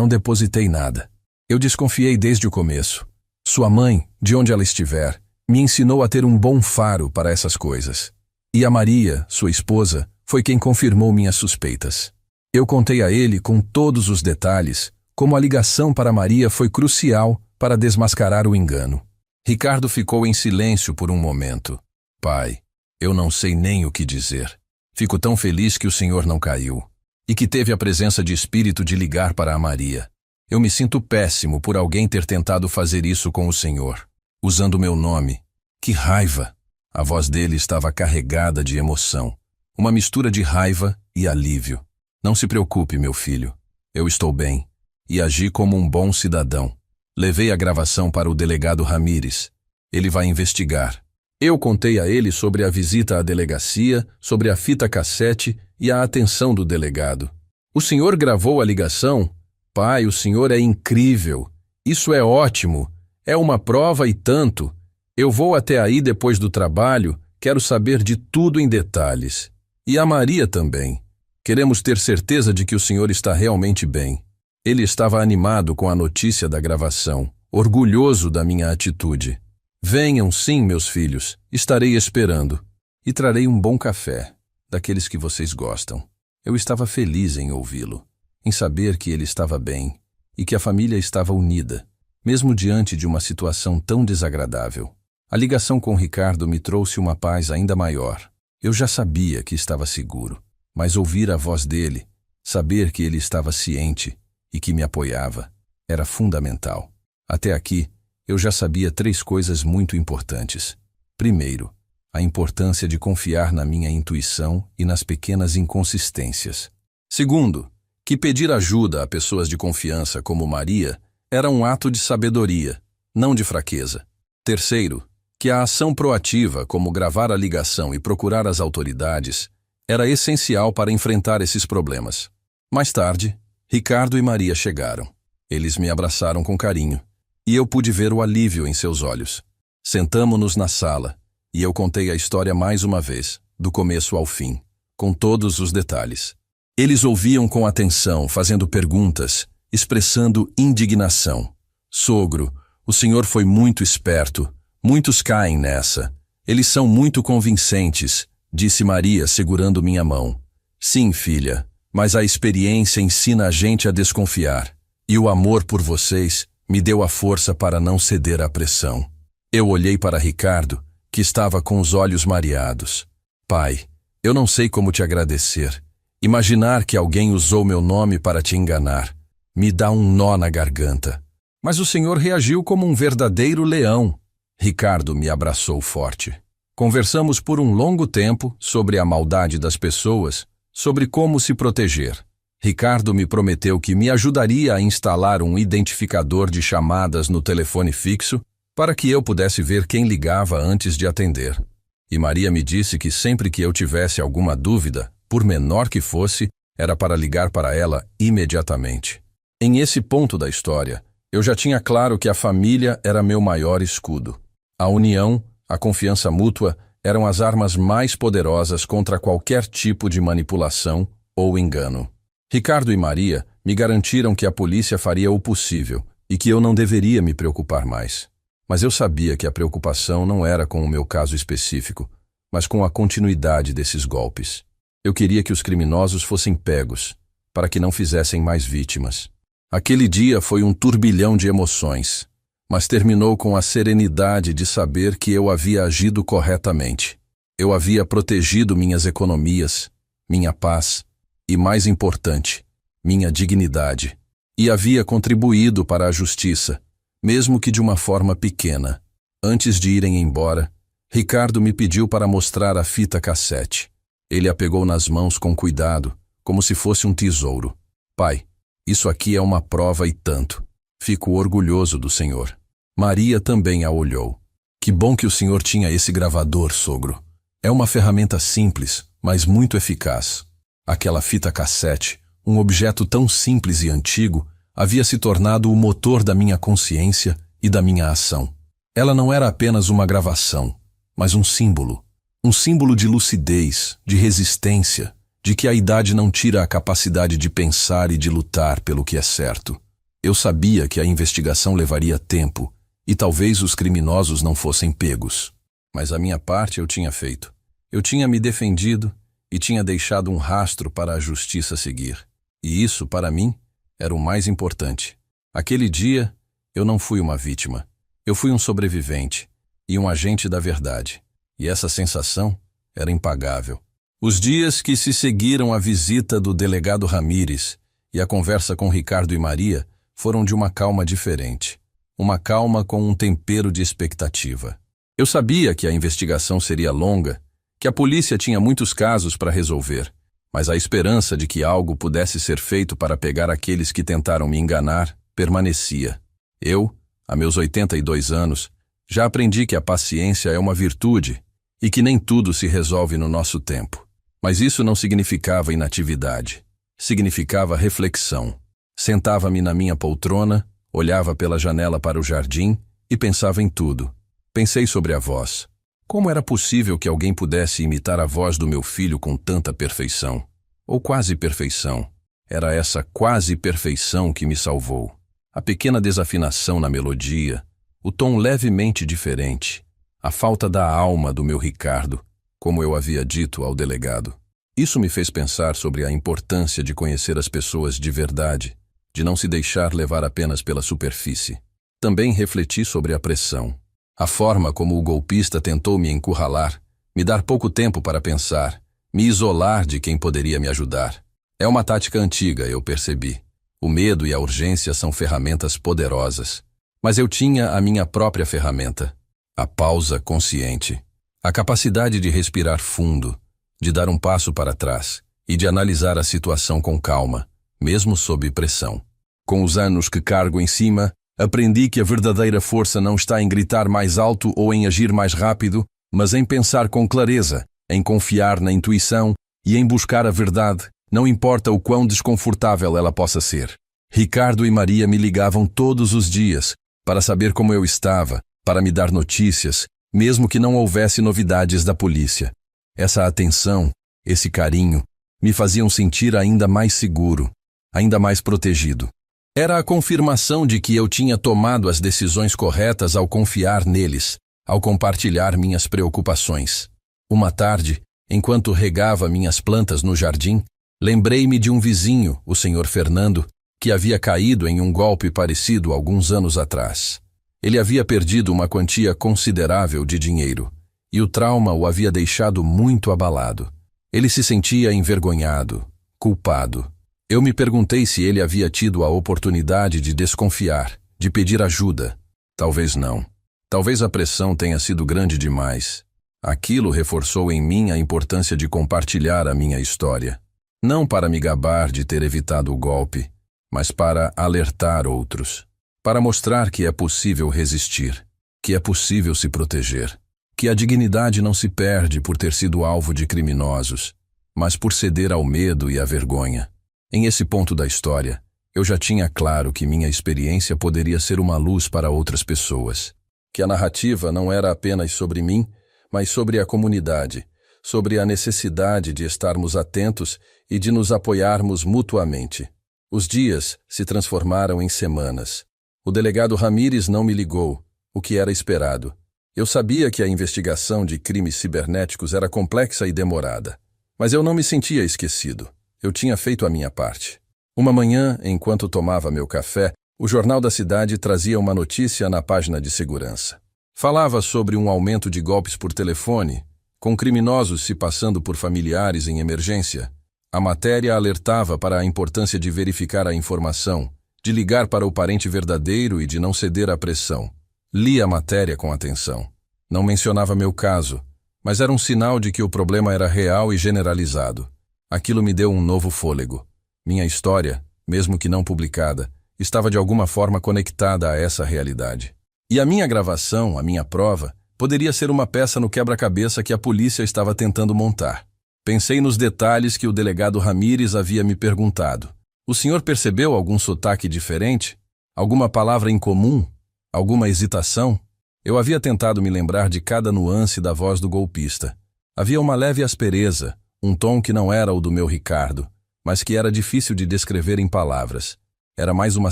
depositei nada. Eu desconfiei desde o começo. Sua mãe, de onde ela estiver, me ensinou a ter um bom faro para essas coisas. E a Maria, sua esposa, foi quem confirmou minhas suspeitas. Eu contei a ele com todos os detalhes, como a ligação para Maria foi crucial para desmascarar o engano. Ricardo ficou em silêncio por um momento. Pai, eu não sei nem o que dizer. Fico tão feliz que o senhor não caiu. E que teve a presença de espírito de ligar para a Maria. Eu me sinto péssimo por alguém ter tentado fazer isso com o senhor, usando meu nome. Que raiva! A voz dele estava carregada de emoção. Uma mistura de raiva e alívio. Não se preocupe, meu filho. Eu estou bem. E agi como um bom cidadão. Levei a gravação para o delegado Ramírez. Ele vai investigar. Eu contei a ele sobre a visita à delegacia, sobre a fita cassete e a atenção do delegado. O senhor gravou a ligação? Pai, o senhor é incrível. Isso é ótimo. É uma prova e tanto. Eu vou até aí depois do trabalho, quero saber de tudo em detalhes. E a Maria também. Queremos ter certeza de que o senhor está realmente bem. Ele estava animado com a notícia da gravação, orgulhoso da minha atitude. Venham sim, meus filhos, estarei esperando. E trarei um bom café, daqueles que vocês gostam. Eu estava feliz em ouvi-lo, em saber que ele estava bem e que a família estava unida, mesmo diante de uma situação tão desagradável. A ligação com Ricardo me trouxe uma paz ainda maior. Eu já sabia que estava seguro, mas ouvir a voz dele, saber que ele estava ciente e que me apoiava, era fundamental. Até aqui, eu já sabia 3 coisas muito importantes. Primeiro, a importância de confiar na minha intuição e nas pequenas inconsistências. Segundo, que pedir ajuda a pessoas de confiança como Maria era um ato de sabedoria, não de fraqueza. Terceiro, que a ação proativa, como gravar a ligação e procurar as autoridades, era essencial para enfrentar esses problemas. Mais tarde, Ricardo e Maria chegaram. Eles me abraçaram com carinho, e eu pude ver o alívio em seus olhos. Sentamo-nos na sala, e eu contei a história mais uma vez, do começo ao fim, com todos os detalhes. Eles ouviam com atenção, fazendo perguntas, expressando indignação. Sogro, o senhor foi muito esperto. Muitos caem nessa. Eles são muito convincentes, disse Maria, segurando minha mão. Sim, filha, mas a experiência ensina a gente a desconfiar. E o amor por vocês me deu a força para não ceder à pressão. Eu olhei para Ricardo, que estava com os olhos mareados. Pai, eu não sei como te agradecer. Imaginar que alguém usou meu nome para te enganar me dá um nó na garganta. Mas o senhor reagiu como um verdadeiro leão. Ricardo me abraçou forte. Conversamos por um longo tempo sobre a maldade das pessoas, sobre como se proteger. Ricardo me prometeu que me ajudaria a instalar um identificador de chamadas no telefone fixo para que eu pudesse ver quem ligava antes de atender. E Maria me disse que sempre que eu tivesse alguma dúvida, por menor que fosse, era para ligar para ela imediatamente. Em esse ponto da história, eu já tinha claro que a família era meu maior escudo. A união, a confiança mútua eram as armas mais poderosas contra qualquer tipo de manipulação ou engano. Ricardo e Maria me garantiram que a polícia faria o possível e que eu não deveria me preocupar mais. Mas eu sabia que a preocupação não era com o meu caso específico, mas com a continuidade desses golpes. Eu queria que os criminosos fossem pegos, para que não fizessem mais vítimas. Aquele dia foi um turbilhão de emoções, mas terminou com a serenidade de saber que eu havia agido corretamente. Eu havia protegido minhas economias, minha paz e, mais importante, minha dignidade. E havia contribuído para a justiça, mesmo que de uma forma pequena. Antes de irem embora, Ricardo me pediu para mostrar a fita cassete. Ele a pegou nas mãos com cuidado, como se fosse um tesouro. Pai, isso aqui é uma prova e tanto. Fico orgulhoso do senhor. Maria também a olhou. Que bom que o senhor tinha esse gravador, sogro. É uma ferramenta simples, mas muito eficaz. Aquela fita cassete, um objeto tão simples e antigo, havia se tornado o motor da minha consciência e da minha ação. Ela não era apenas uma gravação, mas um símbolo. Um símbolo de lucidez, de resistência, de que a idade não tira a capacidade de pensar e de lutar pelo que é certo. Eu sabia que a investigação levaria tempo e talvez os criminosos não fossem pegos. Mas a minha parte eu tinha feito. Eu tinha me defendido e tinha deixado um rastro para a justiça seguir. E isso, para mim, era o mais importante. Aquele dia, eu não fui uma vítima. Eu fui um sobrevivente e um agente da verdade. E essa sensação era impagável. Os dias que se seguiram à visita do delegado Ramírez e a conversa com Ricardo e Maria foram de uma calma diferente. Uma calma com um tempero de expectativa. Eu sabia que a investigação seria longa, que a polícia tinha muitos casos para resolver, mas a esperança de que algo pudesse ser feito para pegar aqueles que tentaram me enganar permanecia. Eu, a meus 82 anos, já aprendi que a paciência é uma virtude e que nem tudo se resolve no nosso tempo. Mas isso não significava inatividade. Significava reflexão. Sentava-me na minha poltrona, olhava pela janela para o jardim e pensava em tudo. Pensei sobre a voz. Como era possível que alguém pudesse imitar a voz do meu filho com tanta perfeição? Ou quase perfeição. Era essa quase perfeição que me salvou. A pequena desafinação na melodia, o tom levemente diferente, a falta da alma do meu Ricardo, como eu havia dito ao delegado. Isso me fez pensar sobre a importância de conhecer as pessoas de verdade, de não se deixar levar apenas pela superfície. Também refleti sobre a pressão, a forma como o golpista tentou me encurralar, me dar pouco tempo para pensar, me isolar de quem poderia me ajudar. É uma tática antiga, eu percebi. O medo e a urgência são ferramentas poderosas. Mas eu tinha a minha própria ferramenta, a pausa consciente, a capacidade de respirar fundo, de dar um passo para trás e de analisar a situação com calma, mesmo sob pressão. Com os anos que cargo em cima, aprendi que a verdadeira força não está em gritar mais alto ou em agir mais rápido, mas em pensar com clareza, em confiar na intuição e em buscar a verdade, não importa o quão desconfortável ela possa ser. Ricardo e Maria me ligavam todos os dias para saber como eu estava, para me dar notícias, mesmo que não houvesse novidades da polícia. Essa atenção, esse carinho, me faziam sentir ainda mais seguro, ainda mais protegido. Era a confirmação de que eu tinha tomado as decisões corretas ao confiar neles, ao compartilhar minhas preocupações. Uma tarde, enquanto regava minhas plantas no jardim, lembrei-me de um vizinho, o Sr. Fernando, que havia caído em um golpe parecido alguns anos atrás. Ele havia perdido uma quantia considerável de dinheiro, e o trauma o havia deixado muito abalado. Ele se sentia envergonhado, culpado. Eu me perguntei se ele havia tido a oportunidade de desconfiar, de pedir ajuda. Talvez não. Talvez a pressão tenha sido grande demais. Aquilo reforçou em mim a importância de compartilhar a minha história. Não para me gabar de ter evitado o golpe, mas para alertar outros, para mostrar que é possível resistir, que é possível se proteger, que a dignidade não se perde por ter sido alvo de criminosos, mas por ceder ao medo e à vergonha. Em esse ponto da história, eu já tinha claro que minha experiência poderia ser uma luz para outras pessoas, que a narrativa não era apenas sobre mim, mas sobre a comunidade, sobre a necessidade de estarmos atentos e de nos apoiarmos mutuamente. Os dias se transformaram em semanas. O delegado Ramírez não me ligou, o que era esperado. Eu sabia que a investigação de crimes cibernéticos era complexa e demorada, mas eu não me sentia esquecido. Eu tinha feito a minha parte. Uma manhã, enquanto tomava meu café, o Jornal da Cidade trazia uma notícia na página de segurança. Falava sobre um aumento de golpes por telefone, com criminosos se passando por familiares em emergência. A matéria alertava para a importância de verificar a informação, de ligar para o parente verdadeiro e de não ceder à pressão. Li a matéria com atenção. Não mencionava meu caso, mas era um sinal de que o problema era real e generalizado. Aquilo me deu um novo fôlego. Minha história, mesmo que não publicada, estava de alguma forma conectada a essa realidade. E a minha gravação, a minha prova, poderia ser uma peça no quebra-cabeça que a polícia estava tentando montar. Pensei nos detalhes que o delegado Ramírez havia me perguntado. O senhor percebeu algum sotaque diferente? Alguma palavra incomum? Alguma hesitação? Eu havia tentado me lembrar de cada nuance da voz do golpista. Havia uma leve aspereza, um tom que não era o do meu Ricardo, mas que era difícil de descrever em palavras. Era mais uma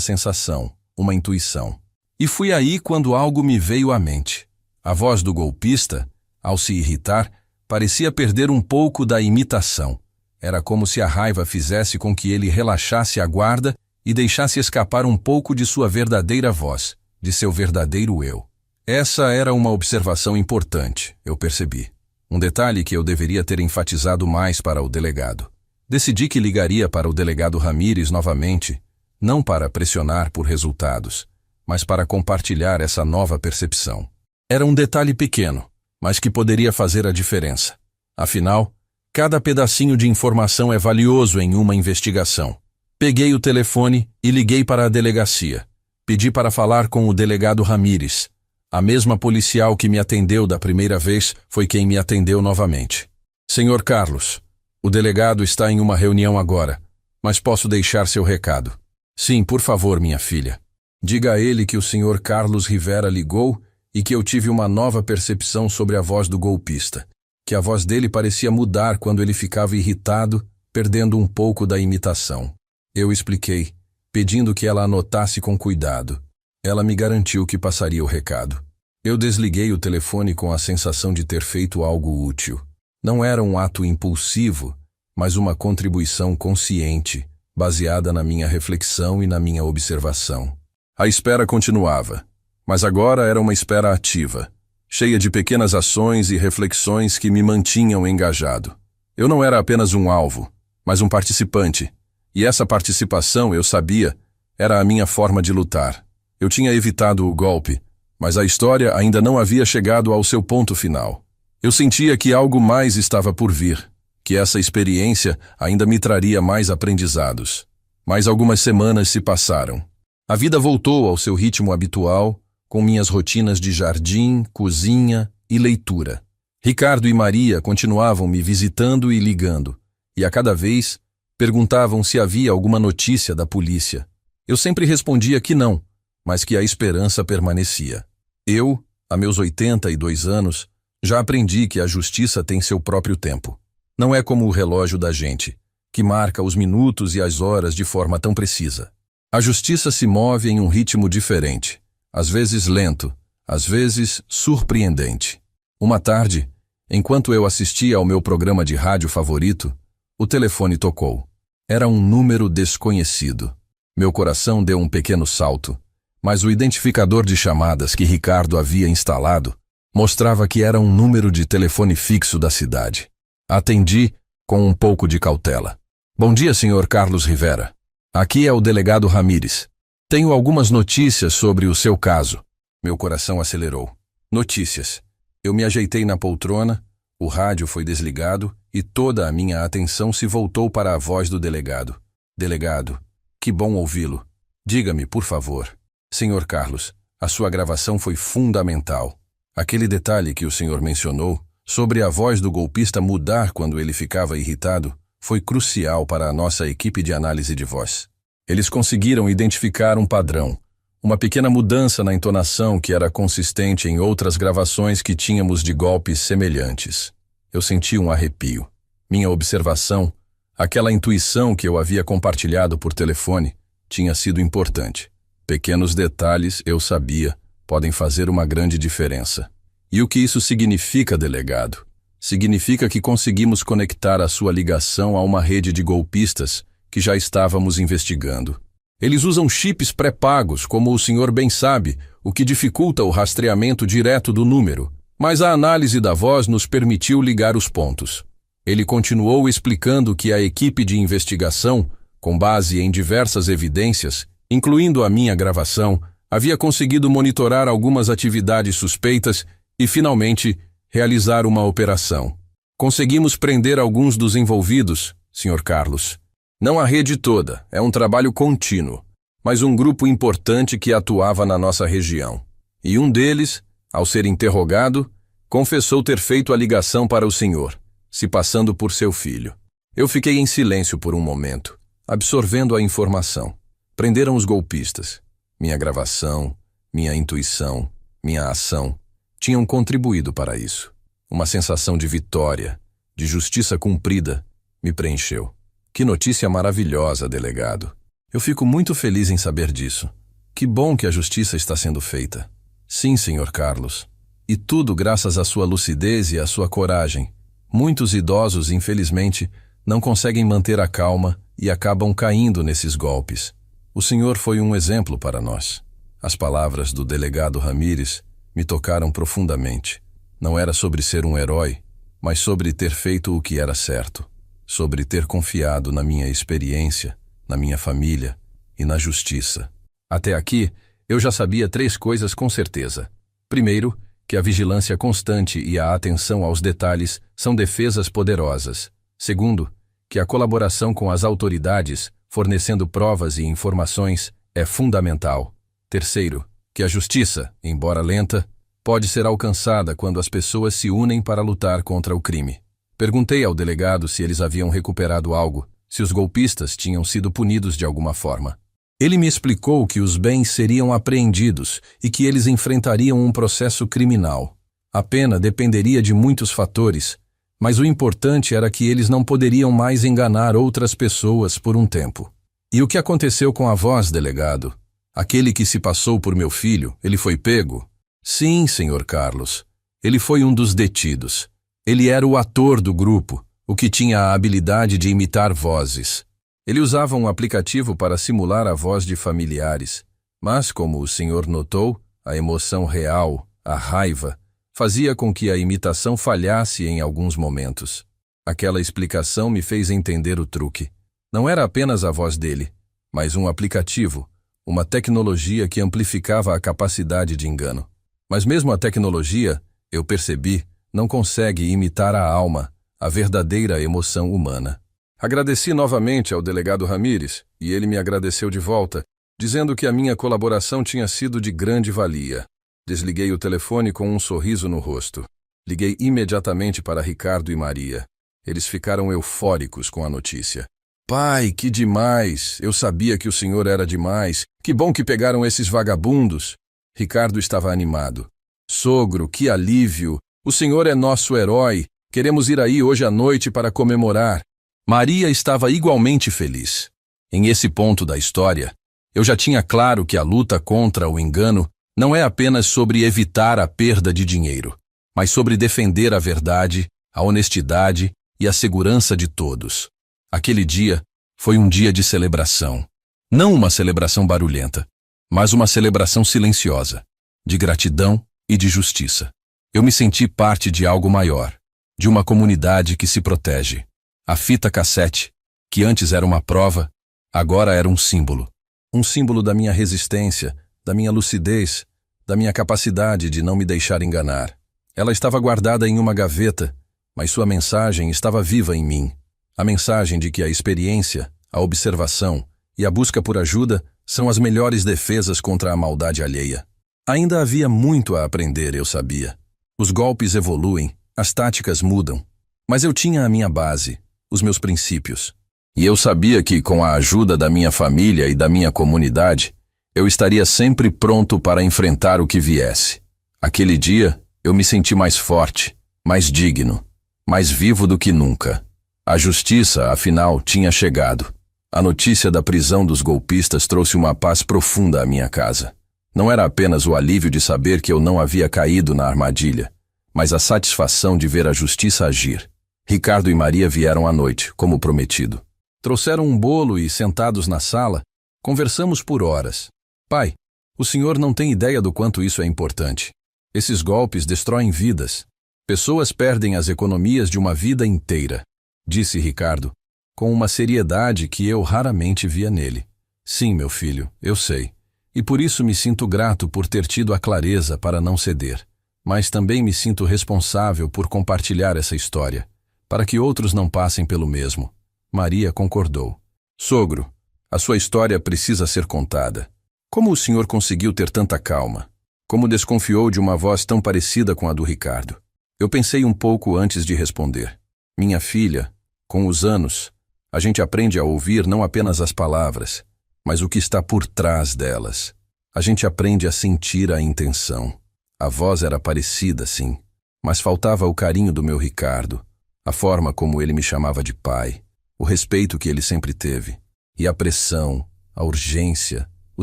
sensação, uma intuição. E fui aí quando algo me veio à mente. A voz do golpista, ao se irritar, parecia perder um pouco da imitação. Era como se a raiva fizesse com que ele relaxasse a guarda e deixasse escapar um pouco de sua verdadeira voz, de seu verdadeiro eu. Essa era uma observação importante, eu percebi. Um detalhe que eu deveria ter enfatizado mais para o delegado. Decidi que ligaria para o delegado Ramírez novamente, não para pressionar por resultados, mas para compartilhar essa nova percepção. Era um detalhe pequeno, mas que poderia fazer a diferença. Afinal, cada pedacinho de informação é valioso em uma investigação. Peguei o telefone e liguei para a delegacia. Pedi para falar com o delegado Ramírez. A mesma policial que me atendeu da primeira vez foi quem me atendeu novamente. Senhor Carlos, o delegado está em uma reunião agora, mas posso deixar seu recado. Sim, por favor, minha filha. Diga a ele que o senhor Carlos Rivera ligou e que eu tive uma nova percepção sobre a voz do golpista, que a voz dele parecia mudar quando ele ficava irritado, perdendo um pouco da imitação. Eu expliquei, pedindo que ela anotasse com cuidado. Ela me garantiu que passaria o recado. Eu desliguei o telefone com a sensação de ter feito algo útil. Não era um ato impulsivo, mas uma contribuição consciente, baseada na minha reflexão e na minha observação. A espera continuava, mas agora era uma espera ativa, cheia de pequenas ações e reflexões que me mantinham engajado. Eu não era apenas um alvo, mas um participante, e essa participação, eu sabia, era a minha forma de lutar. Eu tinha evitado o golpe, mas a história ainda não havia chegado ao seu ponto final. Eu sentia que algo mais estava por vir, que essa experiência ainda me traria mais aprendizados. Mas algumas semanas se passaram. A vida voltou ao seu ritmo habitual, com minhas rotinas de jardim, cozinha e leitura. Ricardo e Maria continuavam me visitando e ligando, e a cada vez perguntavam se havia alguma notícia da polícia. Eu sempre respondia que não, mas que a esperança permanecia. Eu, a meus 82 anos, já aprendi que a justiça tem seu próprio tempo. Não é como o relógio da gente, que marca os minutos e as horas de forma tão precisa. A justiça se move em um ritmo diferente, às vezes lento, às vezes surpreendente. Uma tarde, enquanto eu assistia ao meu programa de rádio favorito, o telefone tocou. Era um número desconhecido. Meu coração deu um pequeno salto, mas o identificador de chamadas que Ricardo havia instalado mostrava que era um número de telefone fixo da cidade. Atendi com um pouco de cautela. Bom dia, Sr. Carlos Rivera. Aqui é o delegado Ramírez. Tenho algumas notícias sobre o seu caso. Meu coração acelerou. Notícias. Eu me ajeitei na poltrona, o rádio foi desligado e toda a minha atenção se voltou para a voz do delegado. Delegado, que bom ouvi-lo. Diga-me, por favor. Sr. Carlos, a sua gravação foi fundamental. Aquele detalhe que o senhor mencionou, sobre a voz do golpista mudar quando ele ficava irritado, foi crucial para a nossa equipe de análise de voz. Eles conseguiram identificar um padrão, uma pequena mudança na entonação que era consistente em outras gravações que tínhamos de golpes semelhantes. Eu senti um arrepio. Minha observação, aquela intuição que eu havia compartilhado por telefone, tinha sido importante. Pequenos detalhes, eu sabia, podem fazer uma grande diferença. E o que isso significa, delegado? Significa que conseguimos conectar a sua ligação a uma rede de golpistas que já estávamos investigando. Eles usam chips pré-pagos, como o senhor bem sabe, o que dificulta o rastreamento direto do número. Mas a análise da voz nos permitiu ligar os pontos. Ele continuou explicando que a equipe de investigação, com base em diversas evidências, incluindo a minha gravação, havia conseguido monitorar algumas atividades suspeitas e, finalmente, realizar uma operação. Conseguimos prender alguns dos envolvidos, Sr. Carlos. Não a rede toda, é um trabalho contínuo, mas um grupo importante que atuava na nossa região. E um deles, ao ser interrogado, confessou ter feito a ligação para o senhor, se passando por seu filho. Eu fiquei em silêncio por um momento, absorvendo a informação. Prenderam os golpistas. Minha gravação, minha intuição, minha ação tinham contribuído para isso. Uma sensação de vitória, de justiça cumprida, me preencheu. Que notícia maravilhosa, delegado. Eu fico muito feliz em saber disso. Que bom que a justiça está sendo feita. Sim, Sr. Carlos. E tudo graças à sua lucidez e à sua coragem. Muitos idosos, infelizmente, não conseguem manter a calma e acabam caindo nesses golpes. O senhor foi um exemplo para nós. As palavras do delegado Ramírez me tocaram profundamente. Não era sobre ser um herói, mas sobre ter feito o que era certo. Sobre ter confiado na minha experiência, na minha família e na justiça. Até aqui, eu já sabia 3 coisas com certeza. Primeiro, que a vigilância constante e a atenção aos detalhes são defesas poderosas. Segundo, que a colaboração com as autoridades, fornecendo provas e informações, é fundamental. Terceiro, que a justiça, embora lenta, pode ser alcançada quando as pessoas se unem para lutar contra o crime. Perguntei ao delegado se eles haviam recuperado algo, se os golpistas tinham sido punidos de alguma forma. Ele me explicou que os bens seriam apreendidos e que eles enfrentariam um processo criminal. A pena dependeria de muitos fatores, mas o importante era que eles não poderiam mais enganar outras pessoas por um tempo. E o que aconteceu com a voz, delegado? Aquele que se passou por meu filho, ele foi pego? Sim, senhor Carlos. Ele foi um dos detidos. Ele era o ator do grupo, o que tinha a habilidade de imitar vozes. Ele usava um aplicativo para simular a voz de familiares. Mas, como o senhor notou, a emoção real, a raiva, fazia com que a imitação falhasse em alguns momentos. Aquela explicação me fez entender o truque. Não era apenas a voz dele, mas um aplicativo, uma tecnologia que amplificava a capacidade de engano. Mas mesmo a tecnologia, eu percebi, não consegue imitar a alma, a verdadeira emoção humana. Agradeci novamente ao delegado Ramírez, e ele me agradeceu de volta, dizendo que a minha colaboração tinha sido de grande valia. Desliguei o telefone com um sorriso no rosto. Liguei imediatamente para Ricardo e Maria. Eles ficaram eufóricos com a notícia. Pai, que demais! Eu sabia que o senhor era demais. Que bom que pegaram esses vagabundos. Ricardo estava animado. Sogro, que alívio! O senhor é nosso herói. Queremos ir aí hoje à noite para comemorar. Maria estava igualmente feliz. Em esse ponto da história, eu já tinha claro que a luta contra o engano não é apenas sobre evitar a perda de dinheiro, mas sobre defender a verdade, a honestidade e a segurança de todos. Aquele dia foi um dia de celebração. Não uma celebração barulhenta, mas uma celebração silenciosa, de gratidão e de justiça. Eu me senti parte de algo maior, de uma comunidade que se protege. A fita cassete, que antes era uma prova, agora era um símbolo. Um símbolo da minha resistência, da minha lucidez, da minha capacidade de não me deixar enganar. Ela estava guardada em uma gaveta, mas sua mensagem estava viva em mim. A mensagem de que a experiência, a observação e a busca por ajuda são as melhores defesas contra a maldade alheia. Ainda havia muito a aprender, eu sabia. Os golpes evoluem, as táticas mudam, mas eu tinha a minha base, os meus princípios. E eu sabia que, com a ajuda da minha família e da minha comunidade, eu estaria sempre pronto para enfrentar o que viesse. Aquele dia, eu me senti mais forte, mais digno, mais vivo do que nunca. A justiça, afinal, tinha chegado. A notícia da prisão dos golpistas trouxe uma paz profunda à minha casa. Não era apenas o alívio de saber que eu não havia caído na armadilha, mas a satisfação de ver a justiça agir. Ricardo e Maria vieram à noite, como prometido. Trouxeram um bolo e, sentados na sala, conversamos por horas. Pai, o senhor não tem ideia do quanto isso é importante. Esses golpes destroem vidas. Pessoas perdem as economias de uma vida inteira, disse Ricardo, com uma seriedade que eu raramente via nele. Sim, meu filho, eu sei. E por isso me sinto grato por ter tido a clareza para não ceder. Mas também me sinto responsável por compartilhar essa história, para que outros não passem pelo mesmo. Maria concordou. Sogro, a sua história precisa ser contada. Como o senhor conseguiu ter tanta calma? Como desconfiou de uma voz tão parecida com a do Ricardo? Eu pensei um pouco antes de responder. Minha filha, com os anos, a gente aprende a ouvir não apenas as palavras, mas o que está por trás delas. A gente aprende a sentir a intenção. A voz era parecida, sim, mas faltava o carinho do meu Ricardo, a forma como ele me chamava de pai, o respeito que ele sempre teve, e a pressão, a urgência, o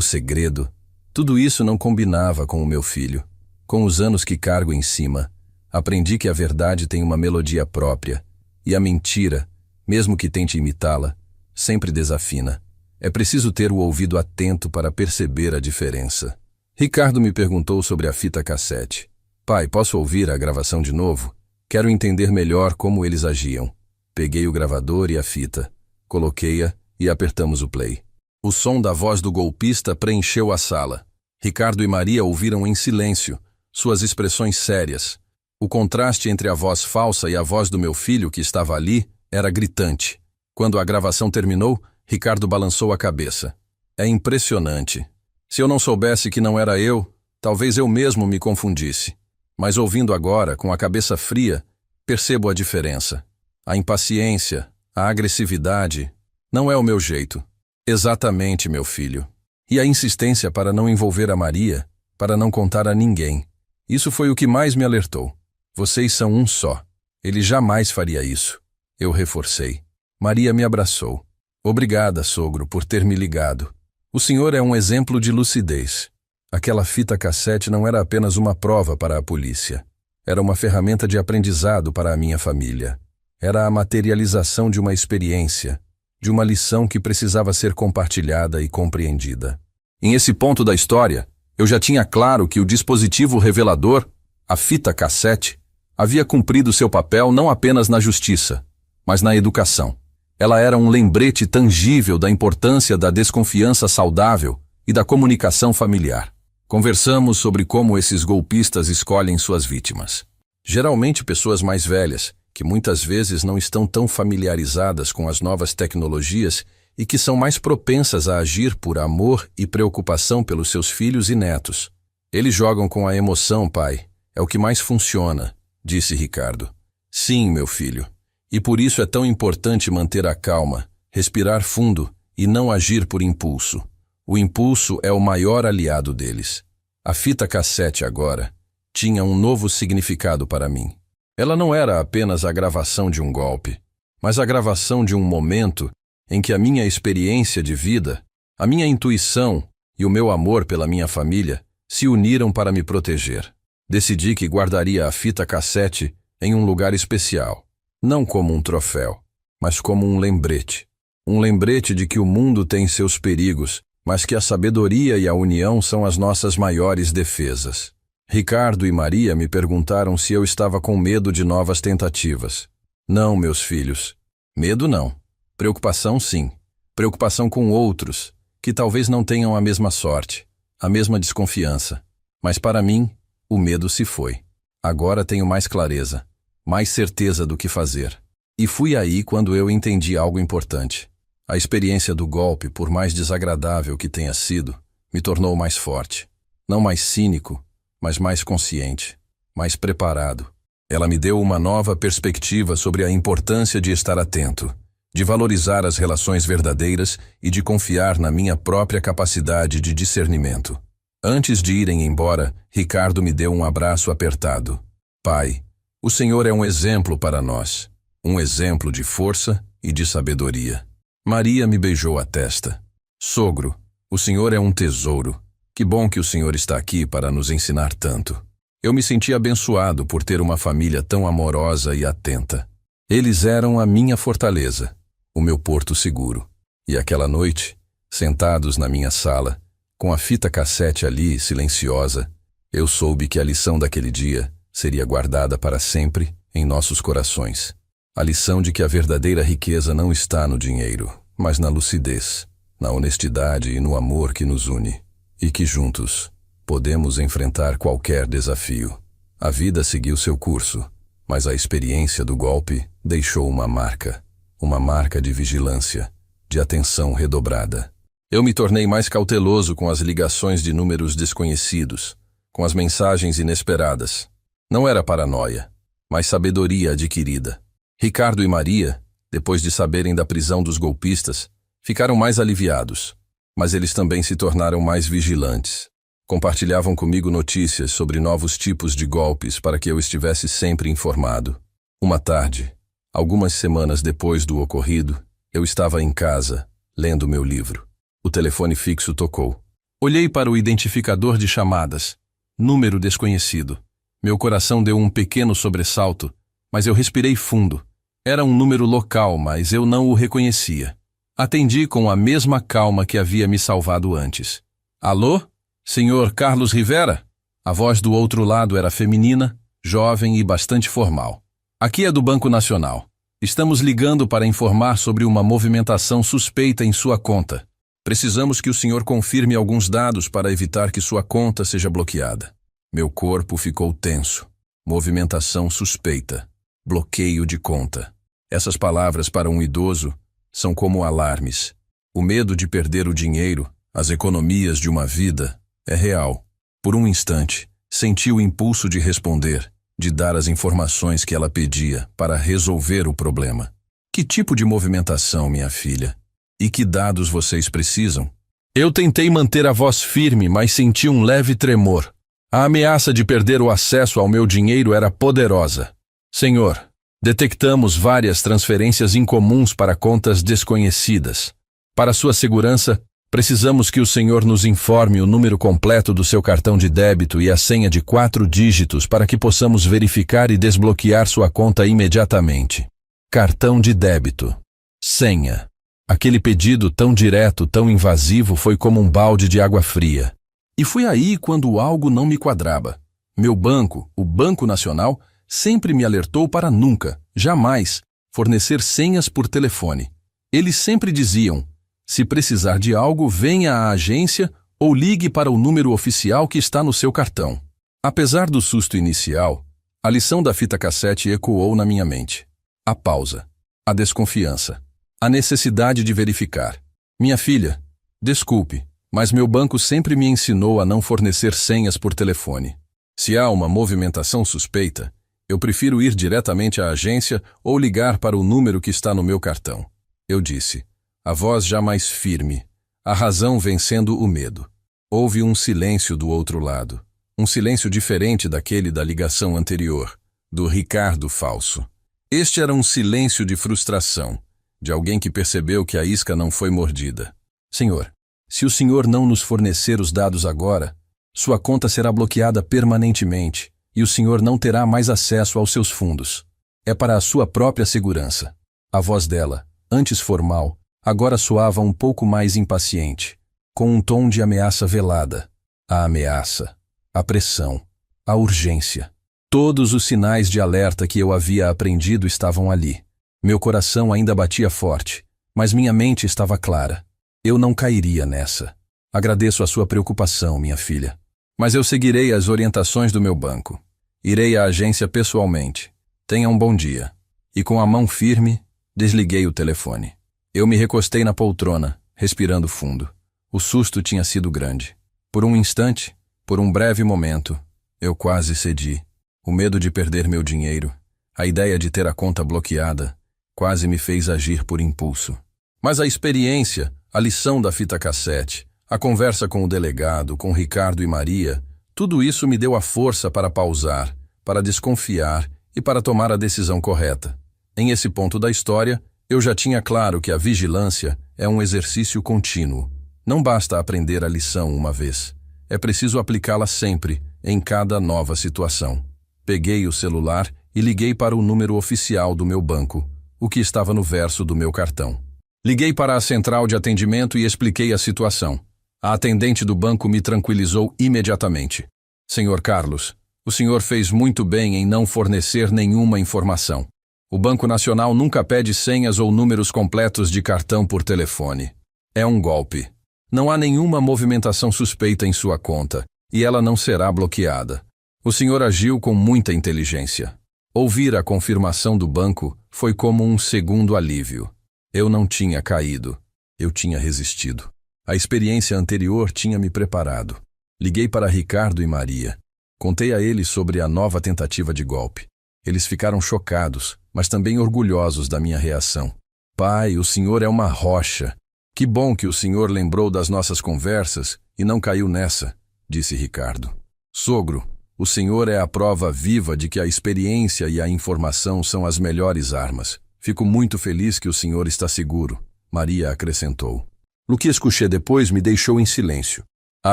segredo, tudo isso não combinava com o meu filho. Com os anos que cargo em cima, aprendi que a verdade tem uma melodia própria, e a mentira, mesmo que tente imitá-la, sempre desafina. É preciso ter o ouvido atento para perceber a diferença. Ricardo me perguntou sobre a fita cassete. Pai, posso ouvir a gravação de novo? Quero entender melhor como eles agiam. Peguei o gravador e a fita, coloquei-a e apertamos o play. O som da voz do golpista preencheu a sala. Ricardo e Maria ouviram em silêncio, suas expressões sérias. O contraste entre a voz falsa e a voz do meu filho que estava ali era gritante. Quando a gravação terminou, Ricardo balançou a cabeça. É impressionante. Se eu não soubesse que não era eu, talvez eu mesmo me confundisse. Mas ouvindo agora, com a cabeça fria, percebo a diferença. A impaciência, a agressividade, não é o meu jeito. Exatamente, meu filho. E a insistência para não envolver a Maria, para não contar a ninguém. Isso foi o que mais me alertou. Vocês são um só. Ele jamais faria isso. Eu reforcei. Maria me abraçou. Obrigada, sogro, por ter me ligado. O senhor é um exemplo de lucidez. Aquela fita cassete não era apenas uma prova para a polícia. Era uma ferramenta de aprendizado para a minha família. Era a materialização de uma experiência, de uma lição que precisava ser compartilhada e compreendida. Em esse ponto da história, eu já tinha claro que o dispositivo revelador, a fita cassete, havia cumprido seu papel não apenas na justiça, mas na educação. Ela era um lembrete tangível da importância da desconfiança saudável e da comunicação familiar. Conversamos sobre como esses golpistas escolhem suas vítimas. Geralmente pessoas mais velhas, que muitas vezes não estão tão familiarizadas com as novas tecnologias e que são mais propensas a agir por amor e preocupação pelos seus filhos e netos. Eles jogam com a emoção, pai. É o que mais funciona, disse Ricardo. Sim, meu filho. E por isso é tão importante manter a calma, respirar fundo e não agir por impulso. O impulso é o maior aliado deles. A fita cassete agora tinha um novo significado para mim. Ela não era apenas a gravação de um golpe, mas a gravação de um momento em que a minha experiência de vida, a minha intuição e o meu amor pela minha família se uniram para me proteger. Decidi que guardaria a fita cassete em um lugar especial, não como um troféu, mas como um lembrete. Um lembrete de que o mundo tem seus perigos, mas que a sabedoria e a união são as nossas maiores defesas. Ricardo e Maria me perguntaram se eu estava com medo de novas tentativas. Não, meus filhos. Medo não. Preocupação sim. Preocupação com outros, que talvez não tenham a mesma sorte, a mesma desconfiança. Mas para mim, o medo se foi. Agora tenho mais clareza, mais certeza do que fazer. E fui aí quando eu entendi algo importante. A experiência do golpe, por mais desagradável que tenha sido, me tornou mais forte. Não mais cínico, mas mais consciente, mais preparado. Ela me deu uma nova perspectiva sobre a importância de estar atento, de valorizar as relações verdadeiras e de confiar na minha própria capacidade de discernimento. Antes de irem embora, Ricardo me deu um abraço apertado. Pai, o Senhor é um exemplo para nós, um exemplo de força e de sabedoria. Maria me beijou a testa. Sogro, o Senhor é um tesouro. Que bom que o Senhor está aqui para nos ensinar tanto. Eu me senti abençoado por ter uma família tão amorosa e atenta. Eles eram a minha fortaleza, o meu porto seguro. E aquela noite, sentados na minha sala, com a fita cassete ali, silenciosa, eu soube que a lição daquele dia seria guardada para sempre em nossos corações. A lição de que a verdadeira riqueza não está no dinheiro, mas na lucidez, na honestidade e no amor que nos une. E que juntos podemos enfrentar qualquer desafio. A vida seguiu seu curso, mas a experiência do golpe deixou uma marca de vigilância, de atenção redobrada. Eu me tornei mais cauteloso com as ligações de números desconhecidos, com as mensagens inesperadas. Não era paranoia, mas sabedoria adquirida. Ricardo e Maria, depois de saberem da prisão dos golpistas, ficaram mais aliviados, mas eles também se tornaram mais vigilantes. Compartilhavam comigo notícias sobre novos tipos de golpes para que eu estivesse sempre informado. Uma tarde, algumas semanas depois do ocorrido, eu estava em casa, lendo meu livro. O telefone fixo tocou. Olhei para o identificador de chamadas. Número desconhecido. Meu coração deu um pequeno sobressalto, mas eu respirei fundo. Era um número local, mas eu não o reconhecia. Atendi com a mesma calma que havia me salvado antes. Alô? Senhor Carlos Rivera? A voz do outro lado era feminina, jovem e bastante formal. Aqui é do Banco Nacional. Estamos ligando para informar sobre uma movimentação suspeita em sua conta. Precisamos que o senhor confirme alguns dados para evitar que sua conta seja bloqueada. Meu corpo ficou tenso. Movimentação suspeita. Bloqueio de conta. Essas palavras para um idoso são como alarmes. O medo de perder o dinheiro, as economias de uma vida, é real. Por um instante, senti o impulso de responder, de dar as informações que ela pedia para resolver o problema. Que tipo de movimentação, minha filha? E que dados vocês precisam? Eu tentei manter a voz firme, mas senti um leve tremor. A ameaça de perder o acesso ao meu dinheiro era poderosa. Senhor, detectamos várias transferências incomuns para contas desconhecidas. Para sua segurança, Precisamos que o senhor nos informe o número completo do seu cartão de débito e a senha de 4 dígitos para que possamos verificar e desbloquear sua conta imediatamente. Cartão de débito. Senha. Aquele pedido tão direto, tão invasivo, foi como um balde de água fria. E foi aí quando algo não me quadrava. Meu banco, o Banco Nacional, sempre me alertou para nunca, jamais, fornecer senhas por telefone. Eles sempre diziam: se precisar de algo, venha à agência ou ligue para o número oficial que está no seu cartão. Apesar do susto inicial, a lição da fita cassete ecoou na minha mente. A pausa, a desconfiança, a necessidade de verificar. Minha filha, desculpe, mas meu banco sempre me ensinou a não fornecer senhas por telefone. Se há uma movimentação suspeita, eu prefiro ir diretamente à agência ou ligar para o número que está no meu cartão. Eu disse, a voz já mais firme, a razão vencendo o medo. Houve um silêncio do outro lado, um silêncio diferente daquele da ligação anterior, do Ricardo falso. Este era um silêncio de frustração, de alguém que percebeu que a isca não foi mordida. Senhor, se o senhor não nos fornecer os dados agora, sua conta será bloqueada permanentemente e o senhor não terá mais acesso aos seus fundos. É para a sua própria segurança. A voz dela, antes formal, agora soava um pouco mais impaciente, com um tom de ameaça velada. A ameaça, a pressão, a urgência. Todos os sinais de alerta que eu havia aprendido estavam ali. Meu coração ainda batia forte, mas minha mente estava clara. Eu não cairia nessa. Agradeço a sua preocupação, minha filha. Mas eu seguirei as orientações do meu banco. Irei à agência pessoalmente. Tenha um bom dia. E com a mão firme, desliguei o telefone. Eu me recostei na poltrona, respirando fundo. O susto tinha sido grande. Por um instante, por um breve momento, eu quase cedi. O medo de perder meu dinheiro, a ideia de ter a conta bloqueada, quase me fez agir por impulso. Mas a experiência, a lição da fita cassete, a conversa com o delegado, com Ricardo e Maria, tudo isso me deu a força para pausar, para desconfiar e para tomar a decisão correta. Em esse ponto da história, eu já tinha claro que a vigilância é um exercício contínuo. Não basta aprender a lição uma vez. É preciso aplicá-la sempre, em cada nova situação. Peguei o celular e liguei para o número oficial do meu banco, o que estava no verso do meu cartão. Liguei para a central de atendimento e expliquei a situação. A atendente do banco me tranquilizou imediatamente. Senhor Carlos, o senhor fez muito bem em não fornecer nenhuma informação. O Banco Nacional nunca pede senhas ou números completos de cartão por telefone. É um golpe. Não há nenhuma movimentação suspeita em sua conta, e ela não será bloqueada. O senhor agiu com muita inteligência. Ouvir a confirmação do banco foi como um segundo alívio. Eu não tinha caído. Eu tinha resistido. A experiência anterior tinha me preparado. Liguei para Ricardo e Maria. Contei a eles sobre a nova tentativa de golpe. Eles ficaram chocados, mas também orgulhosos da minha reação. Pai, o senhor é uma rocha. Que bom que o senhor lembrou das nossas conversas e não caiu nessa, disse Ricardo. Sogro, o senhor é a prova viva de que a experiência e a informação são as melhores armas. Fico muito feliz que o senhor está seguro, Maria acrescentou. O que escuchei depois me deixou em silêncio. A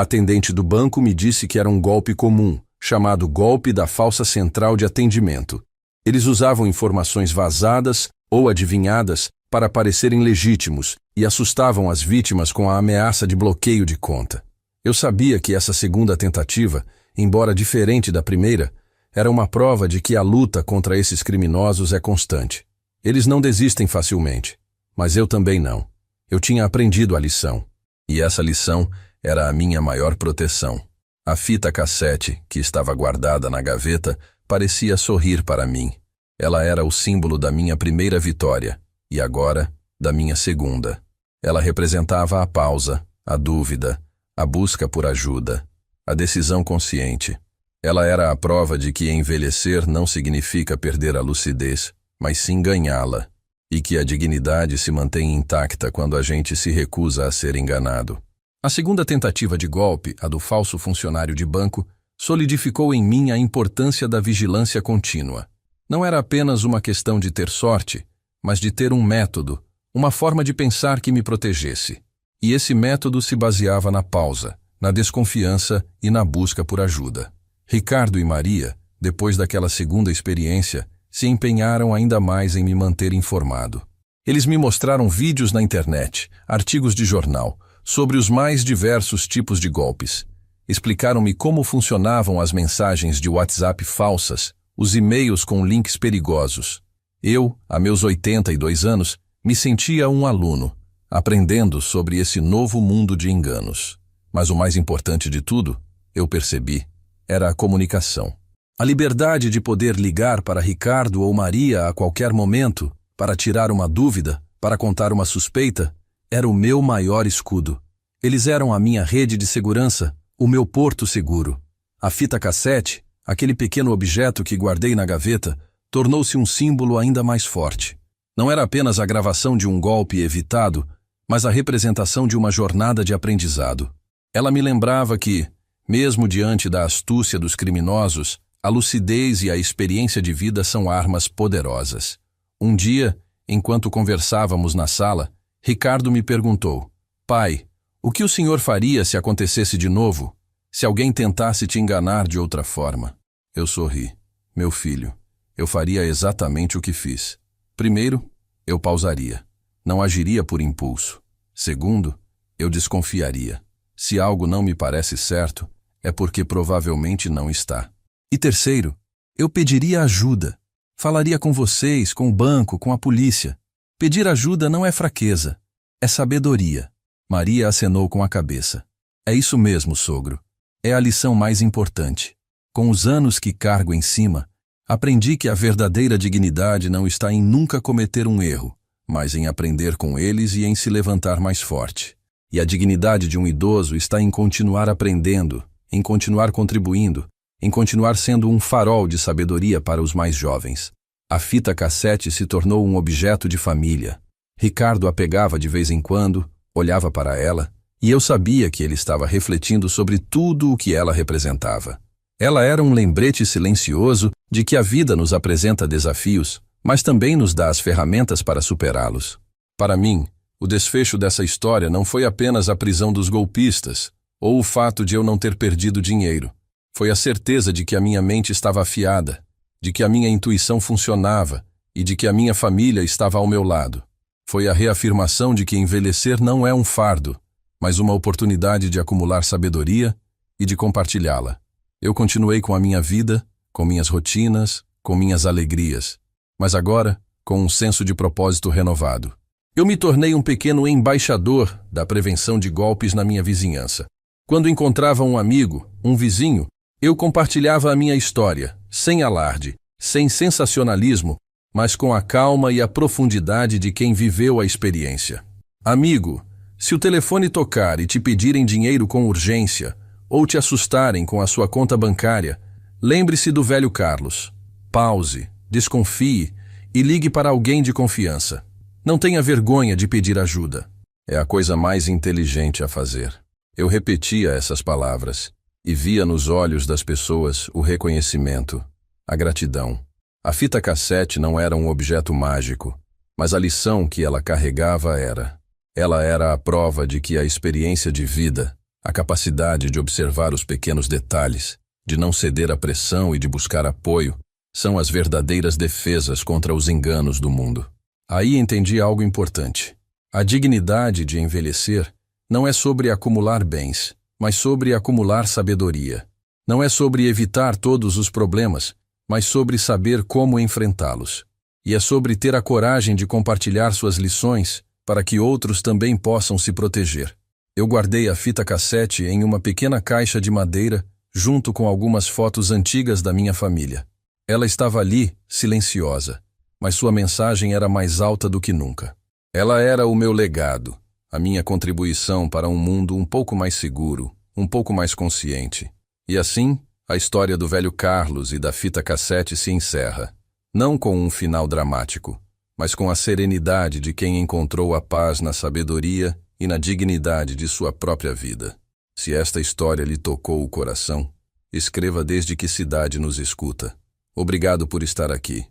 atendente do banco me disse que era um golpe comum, chamado golpe da falsa central de atendimento. Eles usavam informações vazadas ou adivinhadas para parecerem legítimos e assustavam as vítimas com a ameaça de bloqueio de conta. Eu sabia que essa segunda tentativa, embora diferente da primeira, era uma prova de que a luta contra esses criminosos é constante. Eles não desistem facilmente, mas eu também não. Eu tinha aprendido a lição, e essa lição era a minha maior proteção. A fita cassete, que estava guardada na gaveta, parecia sorrir para mim. Ela era o símbolo da minha primeira vitória, e agora, da minha segunda. Ela representava a pausa, a dúvida, a busca por ajuda, a decisão consciente. Ela era a prova de que envelhecer não significa perder a lucidez, mas sim ganhá-la, e que a dignidade se mantém intacta quando a gente se recusa a ser enganado. A segunda tentativa de golpe, a do falso funcionário de banco, solidificou em mim a importância da vigilância contínua. Não era apenas uma questão de ter sorte, mas de ter um método, uma forma de pensar que me protegesse. E esse método se baseava na pausa, na desconfiança e na busca por ajuda. Ricardo e Maria, depois daquela segunda experiência, se empenharam ainda mais em me manter informado. Eles me mostraram vídeos na internet, artigos de jornal, sobre os mais diversos tipos de golpes. Explicaram-me como funcionavam as mensagens de WhatsApp falsas, os e-mails com links perigosos. Eu, a meus 82 anos, me sentia um aluno, aprendendo sobre esse novo mundo de enganos. Mas o mais importante de tudo, eu percebi, era a comunicação. A liberdade de poder ligar para Ricardo ou Maria a qualquer momento, para tirar uma dúvida, para contar uma suspeita, era o meu maior escudo. Eles eram a minha rede de segurança, o meu porto seguro. A fita cassete, aquele pequeno objeto que guardei na gaveta, tornou-se um símbolo ainda mais forte. Não era apenas a gravação de um golpe evitado, mas a representação de uma jornada de aprendizado. Ela me lembrava que, mesmo diante da astúcia dos criminosos, a lucidez e a experiência de vida são armas poderosas. Um dia, enquanto conversávamos na sala, Ricardo me perguntou: "Pai, o que o senhor faria se acontecesse de novo? Se alguém tentasse te enganar de outra forma?" Eu sorri. "Meu filho, eu faria exatamente o que fiz. Primeiro, eu pausaria. Não agiria por impulso. Segundo, eu desconfiaria. Se algo não me parece certo, é porque provavelmente não está. E terceiro, eu pediria ajuda. Falaria com vocês, com o banco, com a polícia. Pedir ajuda não é fraqueza, é sabedoria." Maria acenou com a cabeça. "É isso mesmo, sogro. É a lição mais importante. Com os anos que cargo em cima, aprendi que a verdadeira dignidade não está em nunca cometer um erro, mas em aprender com eles e em se levantar mais forte. E a dignidade de um idoso está em continuar aprendendo, em continuar contribuindo, em continuar sendo um farol de sabedoria para os mais jovens." A fita cassete se tornou um objeto de família. Ricardo a pegava de vez em quando, olhava para ela, e eu sabia que ele estava refletindo sobre tudo o que ela representava. Ela era um lembrete silencioso de que a vida nos apresenta desafios, mas também nos dá as ferramentas para superá-los. Para mim, o desfecho dessa história não foi apenas a prisão dos golpistas, ou o fato de eu não ter perdido dinheiro. Foi a certeza de que a minha mente estava afiada, de que a minha intuição funcionava e de que a minha família estava ao meu lado. Foi a reafirmação de que envelhecer não é um fardo, mas uma oportunidade de acumular sabedoria e de compartilhá-la. Eu continuei com a minha vida, com minhas rotinas, com minhas alegrias, mas agora com um senso de propósito renovado. Eu me tornei um pequeno embaixador da prevenção de golpes na minha vizinhança. Quando encontrava um amigo, um vizinho, eu compartilhava a minha história, sem alarde, sem sensacionalismo, mas com a calma e a profundidade de quem viveu a experiência. "Amigo, se o telefone tocar e te pedirem dinheiro com urgência, ou te assustarem com a sua conta bancária, lembre-se do velho Carlos. Pause, desconfie e ligue para alguém de confiança. Não tenha vergonha de pedir ajuda. É a coisa mais inteligente a fazer." Eu repetia essas palavras e via nos olhos das pessoas o reconhecimento, a gratidão. A fita cassete não era um objeto mágico, mas a lição que ela carregava era. Ela era a prova de que a experiência de vida, a capacidade de observar os pequenos detalhes, de não ceder à pressão e de buscar apoio, são as verdadeiras defesas contra os enganos do mundo. Aí entendi algo importante. A dignidade de envelhecer não é sobre acumular bens, mas sobre acumular sabedoria. Não é sobre evitar todos os problemas, mas sobre saber como enfrentá-los. E é sobre ter a coragem de compartilhar suas lições para que outros também possam se proteger. Eu guardei a fita cassete em uma pequena caixa de madeira, junto com algumas fotos antigas da minha família. Ela estava ali, silenciosa, mas sua mensagem era mais alta do que nunca. Ela era o meu legado, a minha contribuição para um mundo um pouco mais seguro, um pouco mais consciente. E assim, a história do velho Carlos e da fita cassete se encerra, não com um final dramático, mas com a serenidade de quem encontrou a paz na sabedoria e na dignidade de sua própria vida. Se esta história lhe tocou o coração, escreva desde que cidade nos escuta. Obrigado por estar aqui.